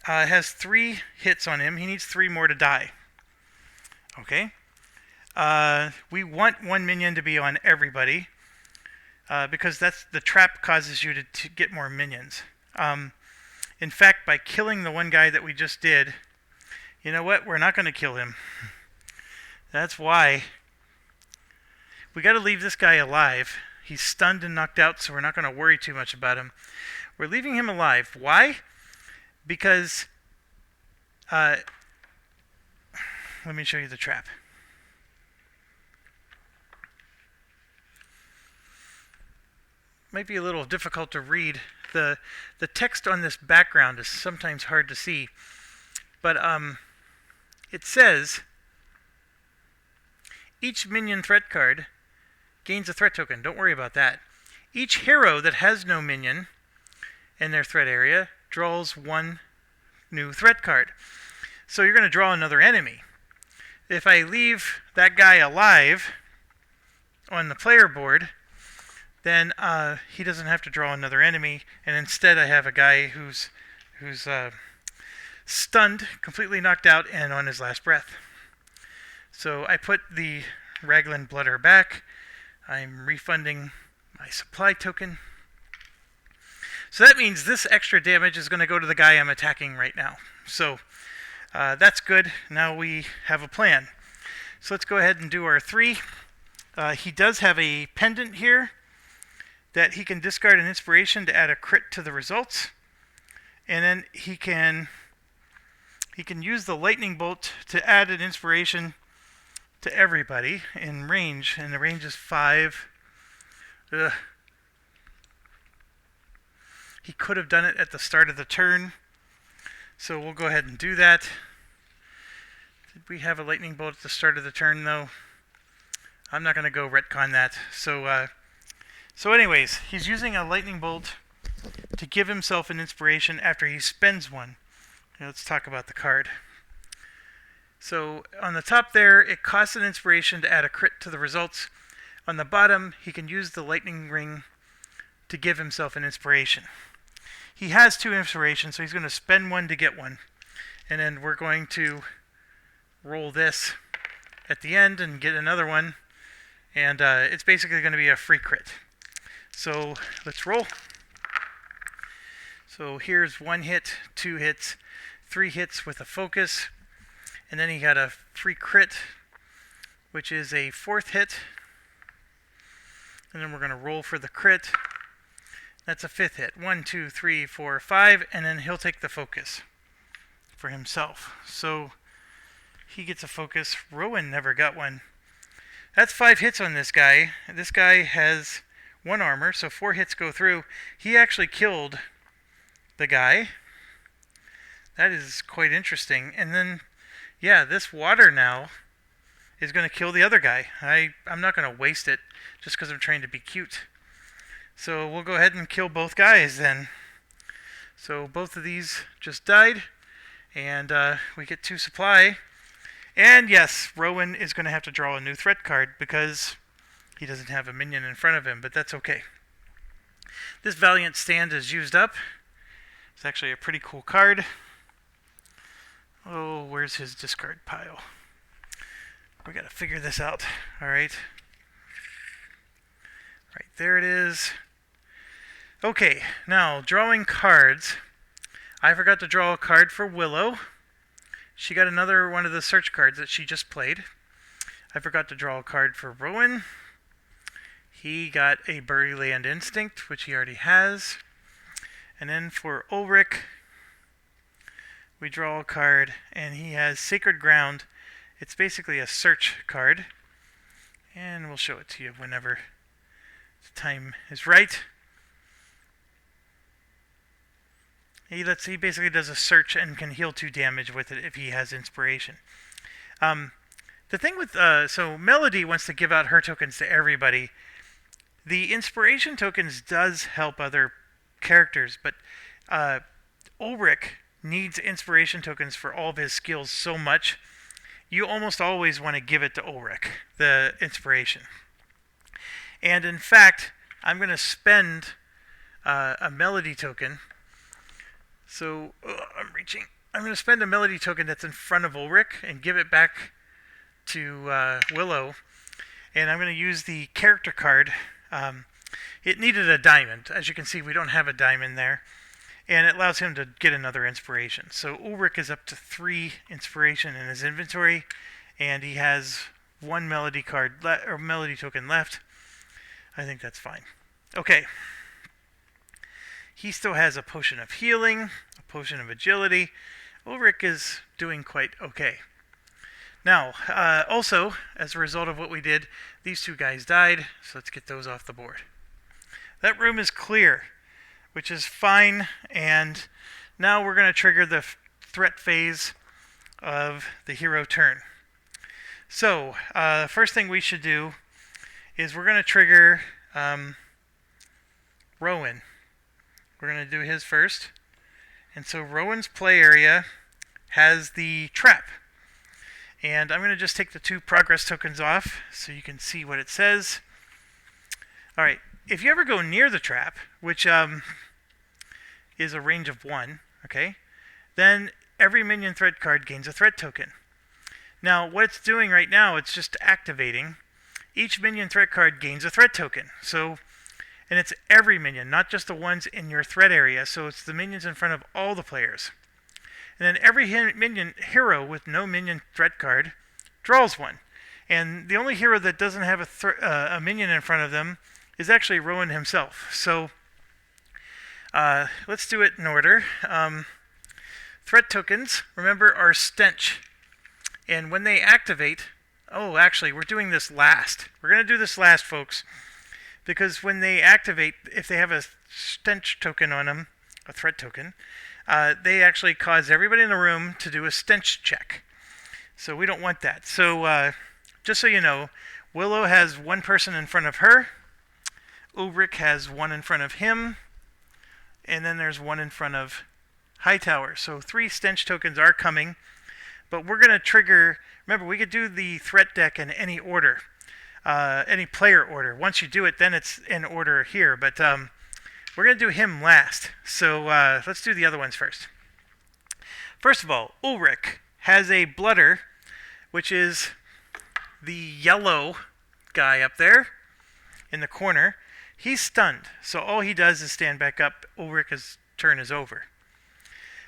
has 3 hits on him. He needs 3 more to die. Okay. We want 1 minion to be on everybody because that's the trap causes you to get more minions. In fact, by killing the 1 guy that we just did, you know what? We're not going to kill him. That's why we got to leave this guy alive. He's stunned and knocked out, so we're not going to worry too much about him. We're leaving him alive. Why? Because, let me show you the trap. Might be a little difficult to read. The text on this background is sometimes hard to see. But it says, each minion threat card gains a threat token. Don't worry about that. Each hero that has no minion in their threat area draws 1 new threat card. So you're going to draw another enemy. If I leave that guy alive on the player board, then he doesn't have to draw another enemy, and instead I have a guy who's stunned, completely knocked out, and on his last breath. So I put the Raglan Blooder back. I'm refunding my supply token. So that means this extra damage is going to go to the guy I'm attacking right now. So that's good. Now we have a plan. So let's go ahead and do our 3. He does have a pendant here that he can discard an inspiration to add a crit to the results. And then he can use the lightning bolt to add an inspiration to everybody in range, and the range is 5. Ugh. He could have done it at the start of the turn, so we'll go ahead and do that. Did we have a lightning bolt at the start of the turn, though? I'm not going to go retcon that. So anyways, he's using a lightning bolt to give himself an inspiration after he spends 1. Now let's talk about the card. So on the top there, it costs an inspiration to add a crit to the results. On the bottom, he can use the lightning ring to give himself an inspiration. He has 2 inspirations, so he's going to spend 1 to get 1. And then we're going to roll this at the end and get another one. And it's basically going to be a free crit. So let's roll. So here's 1 hit, 2 hits, 3 hits with a focus. And then he got a free crit, which is a 4th hit. And then we're going to roll for the crit. That's a 5th hit. 1, 2, 3, 4, 5. And then he'll take the focus for himself. So He gets a focus. Rowan never got one. That's 5 hits on this guy. This guy has 1 armor, so 4 hits go through. He actually killed the guy. That is quite interesting. And then, yeah, this water now is going to kill the other guy. I'm not going to waste it just because I'm trying to be cute. So we'll go ahead and kill both guys then. So both of these just died, and we get 2 supply. And yes, Rowan is going to have to draw a new threat card because he doesn't have a minion in front of him, but that's okay. This Valiant Stand is used up. It's actually a pretty cool card. Oh, where's his discard pile? We got to figure this out. Alright. Right, there it is. Okay, now drawing cards. I forgot to draw a card for Willow. She got another one of the search cards that she just played. I forgot to draw a card for Rowan. He got a Bury Land Instinct, which he already has. And then for Ulrich, we draw a card, and he has Sacred Ground. It's basically a search card. And we'll show it to you whenever the time is right. He basically does a search and can heal 2 damage with it if he has inspiration. The thing with so Melody wants to give out her tokens to everybody. The inspiration tokens does help other characters, but Ulrich needs inspiration tokens for all of his skills so much. You almost always want to give it to Ulrich, the inspiration. And in fact, I'm going to spend a Melody token. So, I'm reaching. I'm going to spend a Melody token that's in front of Ulrich and give it back to Willow. And I'm going to use the character card. It needed a diamond. As you can see, we don't have a diamond there. And it allows him to get another inspiration. So Ulrich is up to 3 inspiration in his inventory. And he has 1 Melody card or Melody token left. I think that's fine. Okay. He still has a potion of healing, a potion of agility. Ulrich is doing quite okay. Now, also, as a result of what we did, these 2 guys died, so let's get those off the board. That room is clear, which is fine, and now we're going to trigger the threat phase of the hero turn. So, first thing we should do is we're going to trigger Rowan. We're going to do his first. And so Rowan's play area has the trap. And I'm going to just take the 2 progress tokens off so you can see what it says. Alright, if you ever go near the trap, which is a range of 1, okay, then every minion threat card gains a threat token. Now, what it's doing right now, it's just activating. Each minion threat card gains a threat token. And it's every minion, not just the ones in your threat area. So it's the minions in front of all the players. And then every minion hero with no minion threat card draws 1. And the only hero that doesn't have a minion in front of them is actually Rowan himself. So let's do it in order. Threat tokens, remember, are stench. And when they activate... Oh, actually, we're doing this last. We're going to do this last, folks. Because when they activate, if they have a stench token on them, a threat token, they actually cause everybody in the room to do a stench check. So we don't want that. So just so you know, Willow has 1 person in front of her. Ulrich has 1 in front of him. And then there's 1 in front of Hightower. So 3 stench tokens are coming. But we're going to trigger... Remember, we could do the threat deck in any order. Any player order. Once you do it, then it's in order here. But we're going to do him last. So let's do the other ones first. First of all, Ulrich has a Bludder, which is the yellow guy up there in the corner. He's stunned. So all he does is stand back up. Ulrich's turn is over.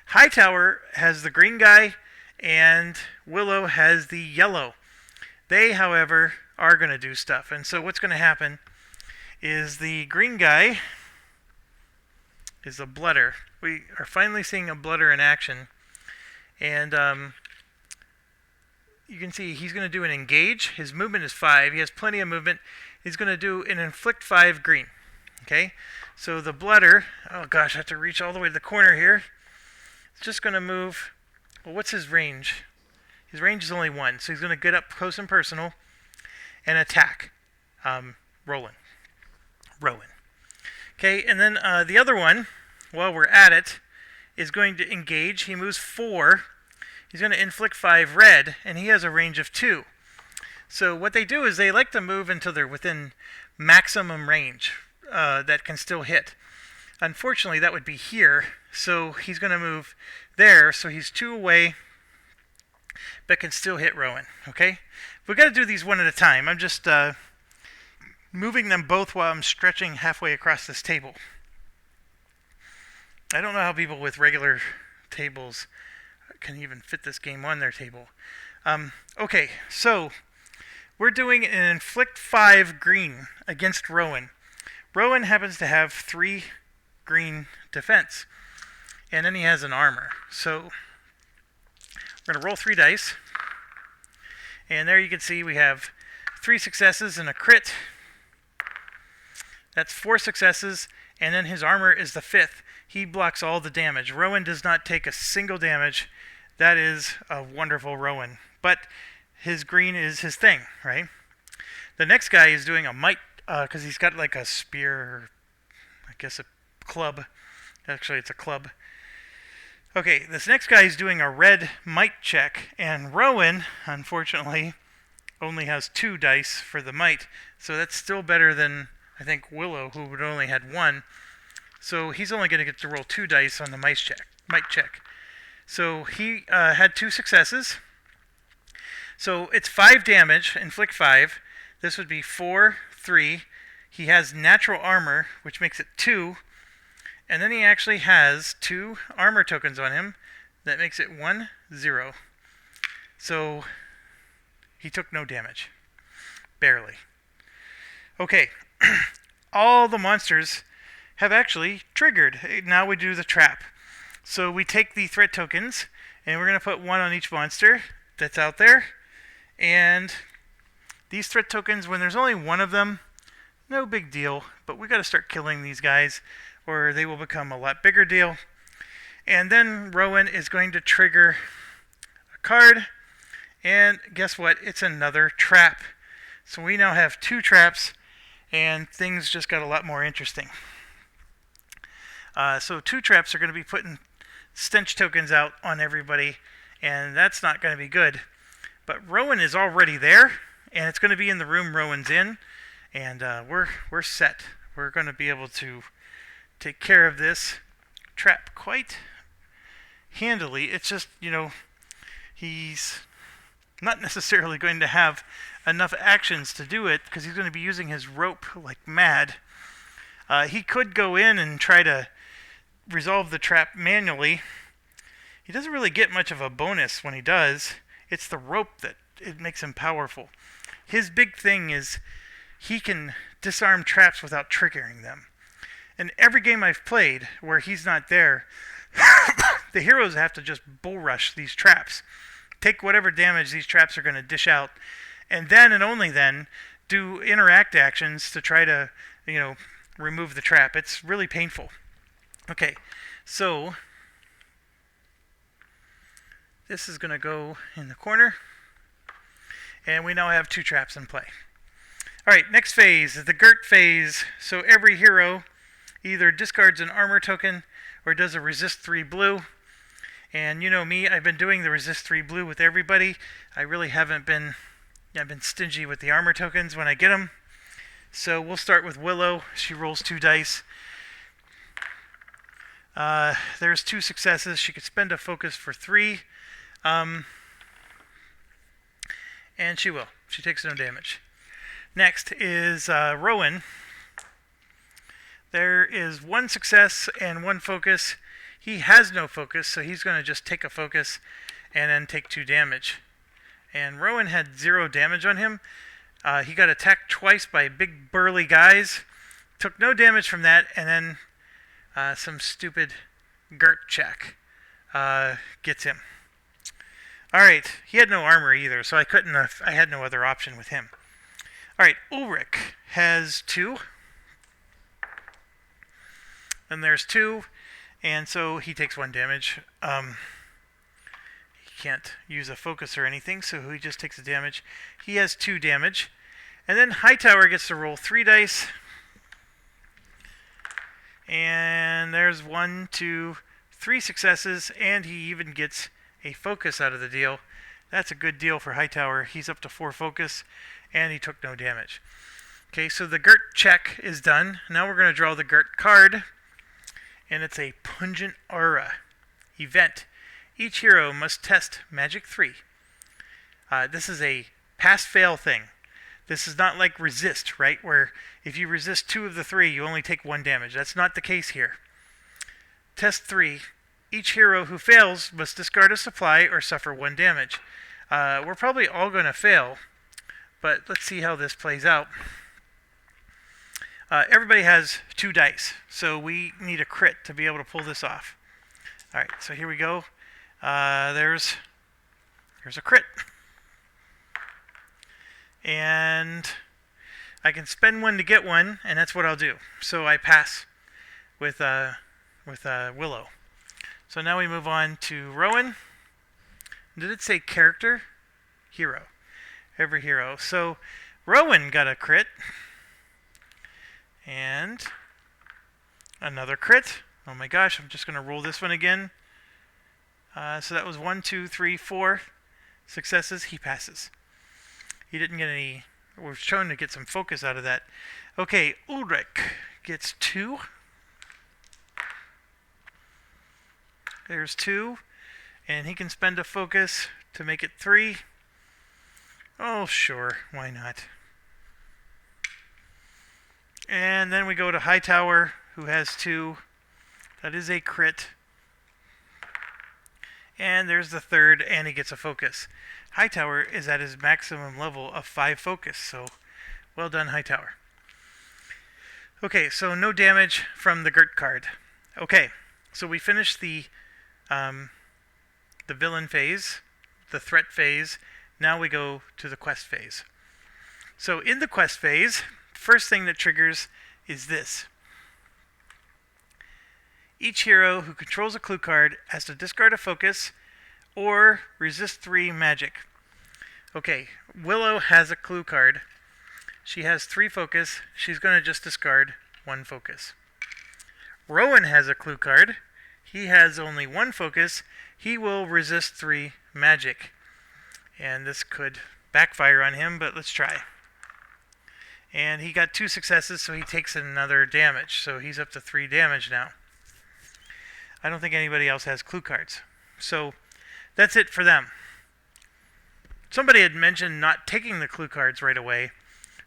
Hightower has the green guy, and Willow has the yellow. They, however, are going to do stuff. And so what's going to happen is the green guy is a Bludder. We are finally seeing a Bludder in action. And you can see he's going to do an engage. His movement is 5. He has plenty of movement. He's going to do an inflict 5 green. Okay, so the blooder, oh gosh, I have to reach all the way to the corner here. It's just going to move. Well, what's his range? His range is only 1, so he's going to get up close and personal and attack. Rowan. Okay, and then the other one, while we're at it, is going to engage. He moves 4. He's going to inflict 5 red, and he has a range of 2. So what they do is they like to move until they're within maximum range that can still hit. Unfortunately, that would be here, so he's going to move there, so he's 2 away, but can still hit Rowan. Okay, we've got to do these one at a time. I'm just moving them both while I'm stretching halfway across this table. I don't know how people with regular tables can even fit this game on their table. Okay, so we're doing an inflict 5 green against Rowan. Rowan happens to have 3 green defense, and then he has an armor. So we're going to roll 3 dice, and there you can see we have 3 successes and a crit. That's 4 successes, and then his armor is the 5th. He blocks all the damage. Rowan does not take a single damage. That is a wonderful Rowan. But his green is his thing, right? The next guy is doing a might, because he's got like a spear, or I guess a club. Actually, it's a club. Okay, this next guy is doing a red might check, and Rowan, unfortunately, only has 2 dice for the might. So that's still better than, I think, Willow, who would only had 1. So he's only going to get to roll 2 dice on the might check. So he had 2 successes. So it's 5 damage, inflict 5. This would be 4, 3. He has natural armor, which makes it 2. And then he actually has 2 armor tokens on him. That makes it 1, 0. So he took no damage. Barely. Okay. All the monsters have actually triggered. Now we do the trap. So we take the threat tokens, and we're going to put 1 on each monster that's out there. And these threat tokens, when there's only 1 of them, no big deal. But we got to start killing these guys, or they will become a lot bigger deal. And then Rowan is going to trigger a card, and guess what? It's another trap. So we now have 2 traps, and things just got a lot more interesting. So 2 traps are going to be putting stench tokens out on everybody, and that's not going to be good. But Rowan is already there, and it's going to be in the room Rowan's in, and we're set. We're going to be able to take care of this trap quite handily. It's just, he's not necessarily going to have enough actions to do it, because he's going to be using his rope like mad. He could go in and try to resolve the trap manually. He doesn't really get much of a bonus when he does. It's the rope that it makes him powerful. His big thing is he can disarm traps without triggering them. In every game I've played where he's not there, the heroes have to just bull rush these traps, take whatever damage these traps are going to dish out, and then and only then do interact actions to try to, remove the trap. It's really painful. Okay, so this is going to go in the corner, and we now have 2 traps in play. Alright, next phase is the Gert phase. So every hero either discards an armor token or does a resist 3 blue. And you know me, I've been doing the resist 3 blue with everybody. I really haven't been, I've been stingy with the armor tokens when I get them. So we'll start with Willow. She rolls 2 dice. There's 2 successes. She could spend a focus for 3. And she will. She takes no damage. Next is Rowan. There is 1 success and 1 focus. He has no focus, so he's going to just take a focus and then take 2 damage. And Rowan had 0 damage on him. He got attacked twice by big burly guys. Took no damage from that, and then some stupid Gert check gets him. Alright, he had no armor either, so I had no other option with him. Alright, Ulrich has 2. And there's 2, and so he takes 1 damage. He can't use a focus or anything, so he just takes the damage. He has 2 damage. And then Hightower gets to roll 3 dice. And there's 1, 2, 3 successes, and he even gets a focus out of the deal. That's a good deal for Hightower. He's up to 4 focus, and he took no damage. Okay, so the Gert check is done. Now we're going to draw the Gert card, and it's a Pungent Aura event. Each hero must test Magic 3. This is a pass-fail thing. This is not like resist, right? Where if you resist 2 of the 3, you only take 1 damage. That's not the case here. Test 3. Each hero who fails must discard a supply or suffer 1 damage. We're probably all going to fail, but let's see how this plays out. Everybody has 2 dice, so we need a crit to be able to pull this off. Alright, so here we go. There's a crit. And I can spend 1 to get 1, and that's what I'll do. So I pass with Willow. So now we move on to Rowan. Did it say character? Hero. Every hero. So Rowan got a crit. And another crit. Oh my gosh, I'm just going to roll this one again. So that was 1, 2, 3, 4 successes. He passes. He didn't get any. We're trying to get some focus out of that. Okay, Ulrich gets 2. There's 2. And he can spend a focus to make it 3. Oh, sure. Why not? And then we go to Hightower, who has 2. That is a crit. And there's the 3rd, and he gets a focus. Hightower is at his maximum level of 5 focus, so well done, Hightower. Okay, so no damage from the Gert card. Okay, so we finished the villain phase, the threat phase. Now we go to the quest phase. So in the quest phase, first thing that triggers is this. Each hero who controls a clue card has to discard a focus or resist 3 magic. Okay, Willow has a clue card. She has 3 focus. She's going to just discard 1 focus. Rowan has a clue card. He has only 1 focus. He will resist 3 magic. And this could backfire on him, but let's try. And he got 2 successes, so he takes another damage. So he's up to 3 damage now. I don't think anybody else has clue cards. So that's it for them. Somebody had mentioned not taking the clue cards right away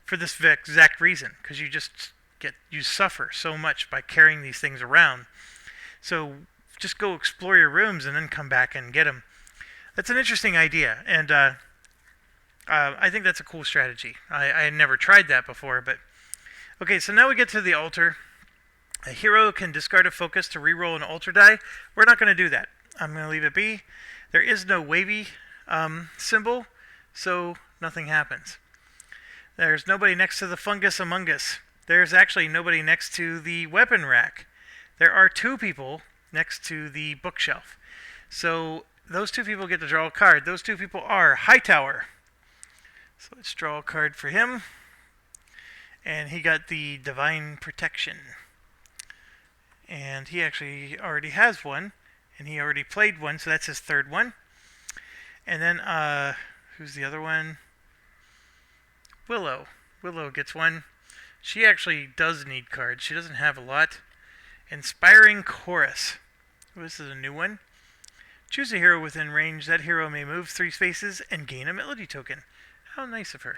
for this exact reason, because you suffer so much by carrying these things around. So just go explore your rooms and then come back and get them. That's an interesting idea, and I think that's a cool strategy. I had never tried that before, but okay. So now we get to the altar. A hero can discard a focus to reroll an altar die. We're not going to do that. I'm going to leave it be. There is no wavy symbol, so nothing happens. There's nobody next to the fungus among us. There's actually nobody next to the weapon rack. There are 2 people next to the bookshelf. So those 2 people get to draw a card. Those 2 people are Hightower. So let's draw a card for him. And he got the Divine Protection. And he actually already has 1. And he already played 1, so that's his 3rd one. And then, who's the other one? Willow. Willow gets 1. She actually does need cards. She doesn't have a lot. Inspiring Chorus. Oh, this is a new one. Choose a hero within range. That hero may move 3 spaces and gain a melody token. How nice of her.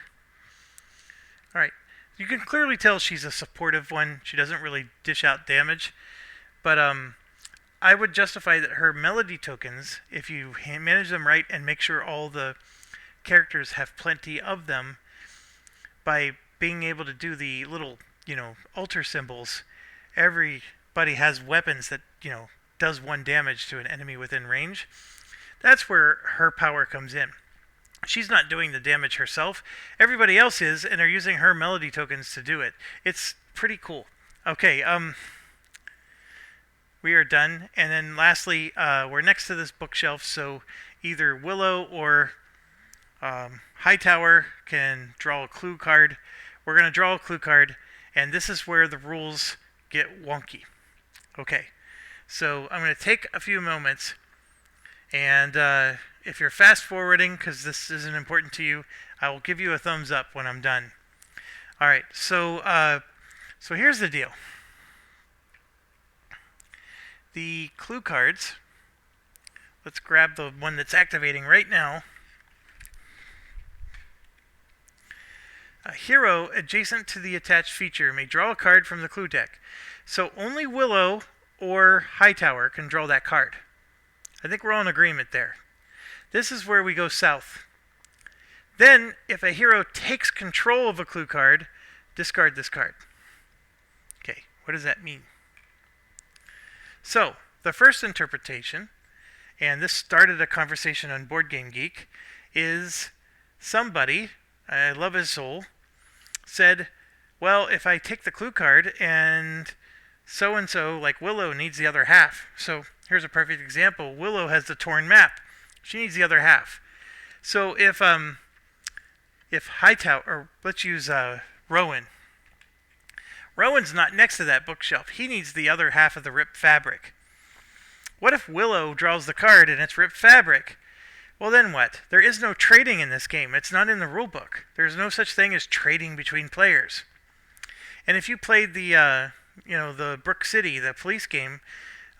Alright. You can clearly tell she's a supportive one. She doesn't really dish out damage. But I would justify that her melody tokens, if you manage them right and make sure all the characters have plenty of them, by being able to do the little, altar symbols, everybody has weapons that, does 1 damage to an enemy within range. That's where her power comes in. She's not doing the damage herself. Everybody else is, and they're using her melody tokens to do it. It's pretty cool. Okay, we are done. And then lastly, we're next to this bookshelf, so either Willow or Hightower can draw a clue card. We're going to draw a clue card, and this is where the rules get wonky. Okay, so I'm going to take a few moments, and if you're fast forwarding, because this isn't important to you, I will give you a thumbs up when I'm done. All right, so here's the deal. The clue cards, let's grab the one that's activating right now. A hero adjacent to the attached feature may draw a card from the clue deck. So only Willow or Hightower can draw that card. I think we're all in agreement there. This is where we go south. Then, if a hero takes control of a clue card, discard this card. Okay, what does that mean? So, the first interpretation, and this started a conversation on Board Game Geek, is somebody, I love his soul, said, well, if I take the clue card and so-and-so, like Willow, needs the other half. So here's a perfect example. Willow has the torn map. She needs the other half. So if Hightower, or let's use Rowan. Rowan's not next to that bookshelf. He needs the other half of the ripped fabric. What if Willow draws the card and it's ripped fabric? Well, then what? There is no trading in this game. It's not in the rule book. There's no such thing as trading between players. And if you played the Brook City, the police game,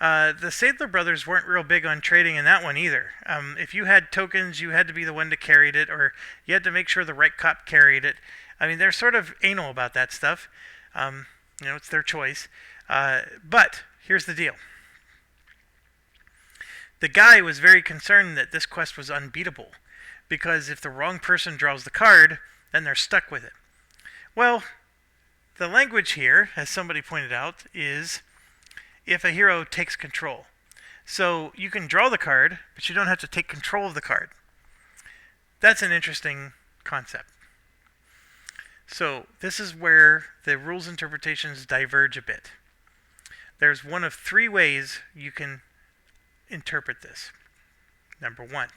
the Sadler brothers weren't real big on trading in that one either. If you had tokens, you had to be the one that carried it, or you had to make sure the right cop carried it. I mean, they're sort of anal about that stuff. It's their choice. But here's the deal. The guy was very concerned that this quest was unbeatable, because if the wrong person draws the card, then they're stuck with it. Well, the language here, as somebody pointed out, is if a hero takes control. So you can draw the card, but you don't have to take control of the card. That's an interesting concept. So this is where the rules interpretations diverge a bit. There's one of three ways you can interpret this. Number one.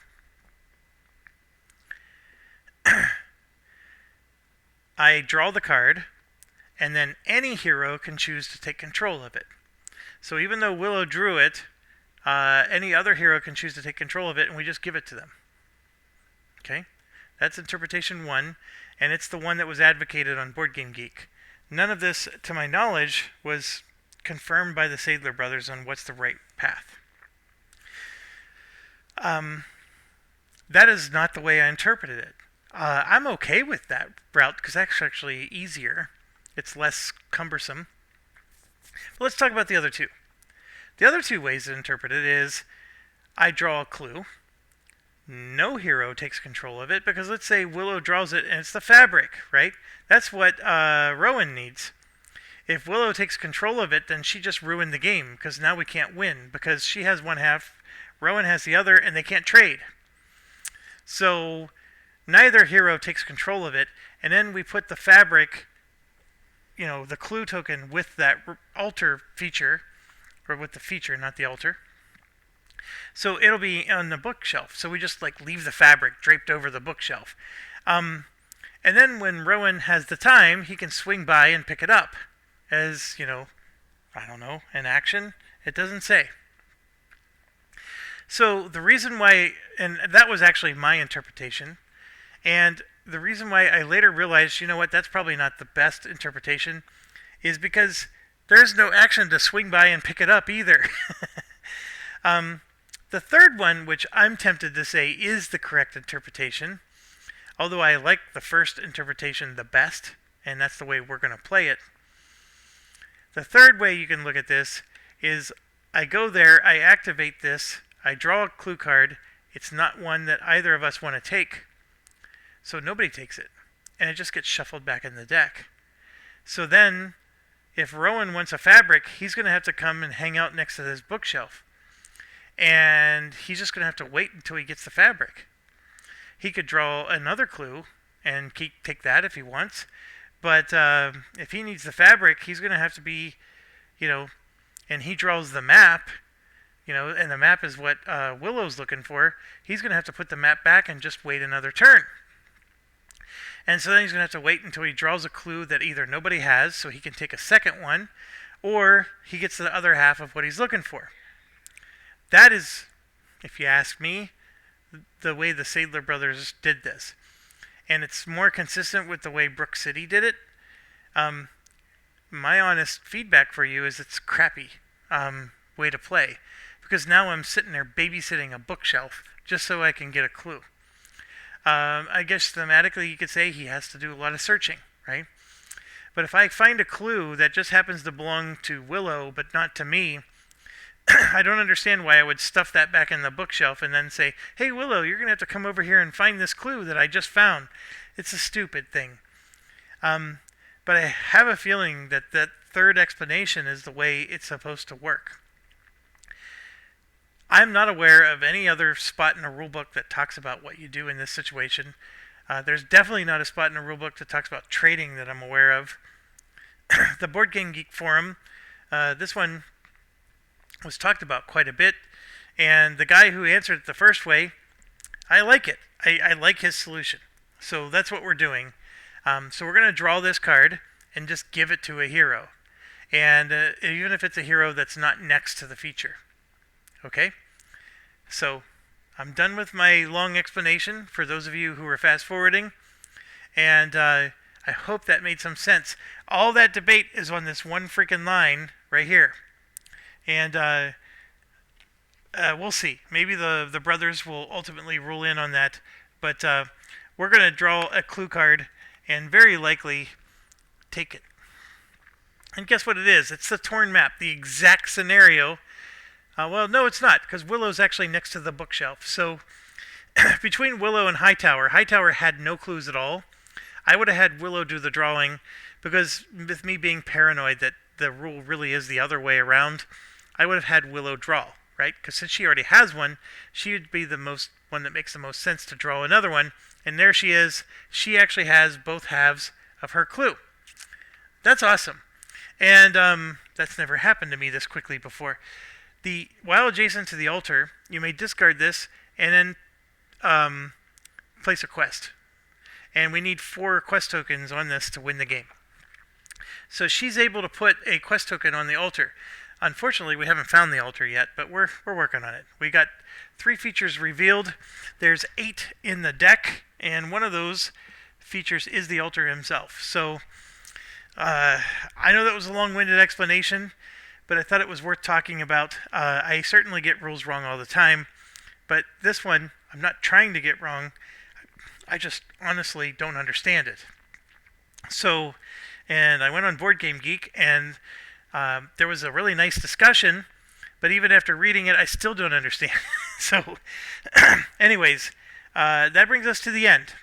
I draw the card, and then any hero can choose to take control of it. So even though Willow drew it, any other hero can choose to take control of it, and we just give it to them. Okay? That's interpretation one, and it's the one that was advocated on Board Game Geek. None of this, to my knowledge, was confirmed by the Sadler brothers on what's the right path. That is not the way I interpreted it. I'm okay with that route because that's actually easier. It's less cumbersome. But let's talk about the other two. The other two ways to interpret it is I draw a clue. No hero takes control of it because let's say Willow draws it and it's the fabric, right? That's what Rowan needs. If Willow takes control of it, then she just ruined the game because now we can't win because she has one half, Rowan has the other, and they can't trade. So neither hero takes control of it, and then we put the fabric, the clue token with that altar feature, or with the feature, not the altar. So it'll be on the bookshelf. So we just leave the fabric draped over the bookshelf. And then when Rowan has the time, he can swing by and pick it up as, an action. It doesn't say. So the reason why, and that was actually my interpretation, and the reason why I later realized, that's probably not the best interpretation, is because there's no action to swing by and pick it up either. The third one, which I'm tempted to say is the correct interpretation, although I like the first interpretation the best, and that's the way we're going to play it. The third way you can look at this is I go there, I activate this, I draw a clue card. It's not one that either of us want to take, so nobody takes it, and it just gets shuffled back in the deck. So then, if Rowan wants a fabric, he's going to have to come and hang out next to this bookshelf. and he's just going to have to wait until he gets the fabric. He could draw another clue and take that if he wants, but if he needs the fabric, he's going to have to be, and he draws the map, and the map is what Willow's looking for. He's going to have to put the map back and just wait another turn. And so then he's going to have to wait until he draws a clue that either nobody has, so he can take a second one, or he gets the other half of what he's looking for. That is, if you ask me, the way the Sadler brothers did this. And it's more consistent with the way Brook City did it. My honest feedback for you is it's crappy way to play. Because now I'm sitting there babysitting a bookshelf just so I can get a clue. I guess thematically you could say he has to do a lot of searching, right? But if I find a clue that just happens to belong to Willow but not to me, I don't understand why I would stuff that back in the bookshelf and then say, hey Willow, you're going to have to come over here and find this clue that I just found. It's a stupid thing. But I have a feeling that that third explanation is the way it's supposed to work. I'm not aware of any other spot in a rulebook that talks about what you do in this situation. There's definitely not a spot in a rulebook that talks about trading that I'm aware of. The Board Game Geek forum, this one was talked about quite a bit, and the guy who answered it the first way, I like it. I like his solution. So that's what we're doing. So we're going to draw this card and just give it to a hero. And even if it's a hero that's not next to the feature. Okay? So I'm done with my long explanation for those of you who are fast forwarding. And I hope that made some sense. All that debate is on this one freaking line right here. And we'll see. Maybe the brothers will ultimately rule in on that. But we're going to draw a clue card and very likely take it. And guess what it is? It's the torn map, the exact scenario. Well, no, it's not, because Willow's actually next to the bookshelf. So between Willow and Hightower had no clues at all. I would have had Willow do the drawing, because with me being paranoid that the rule really is the other way around, I would have had Willow draw, right? Because since she already has one, she would be the one that makes the most sense to draw another one. And there she is. She actually has both halves of her clue. That's awesome. And that's never happened to me this quickly before. While adjacent to the altar, you may discard this and then place a quest. And we need 4 quest tokens on this to win the game. So she's able to put a quest token on the altar. Unfortunately, we haven't found the altar yet, but we're working on it. We got 3 features revealed. There's 8 in the deck, and one of those features is the altar himself. So I know that was a long-winded explanation, but I thought it was worth talking about. I certainly get rules wrong all the time, but this one, I'm not trying to get wrong. I just honestly don't understand it. So, and I went on Board Game Geek, and there was a really nice discussion, but even after reading it, I still don't understand. So, anyways, that brings us to the end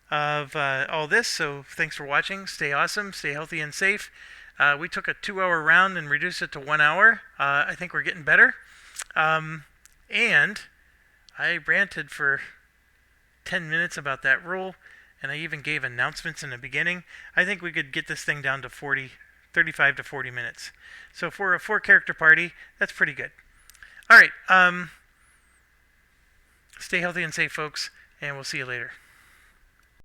of all this. So, thanks for watching. Stay awesome, stay healthy and safe. We took a 2-hour round and reduced it to 1 hour. I think we're getting better. And I ranted for 10 minutes about that rule, and I even gave announcements in the beginning. I think we could get this thing down to 35 to 40 minutes. So for a 4-character party, that's pretty good. All right. Stay healthy and safe, folks, and we'll see you later.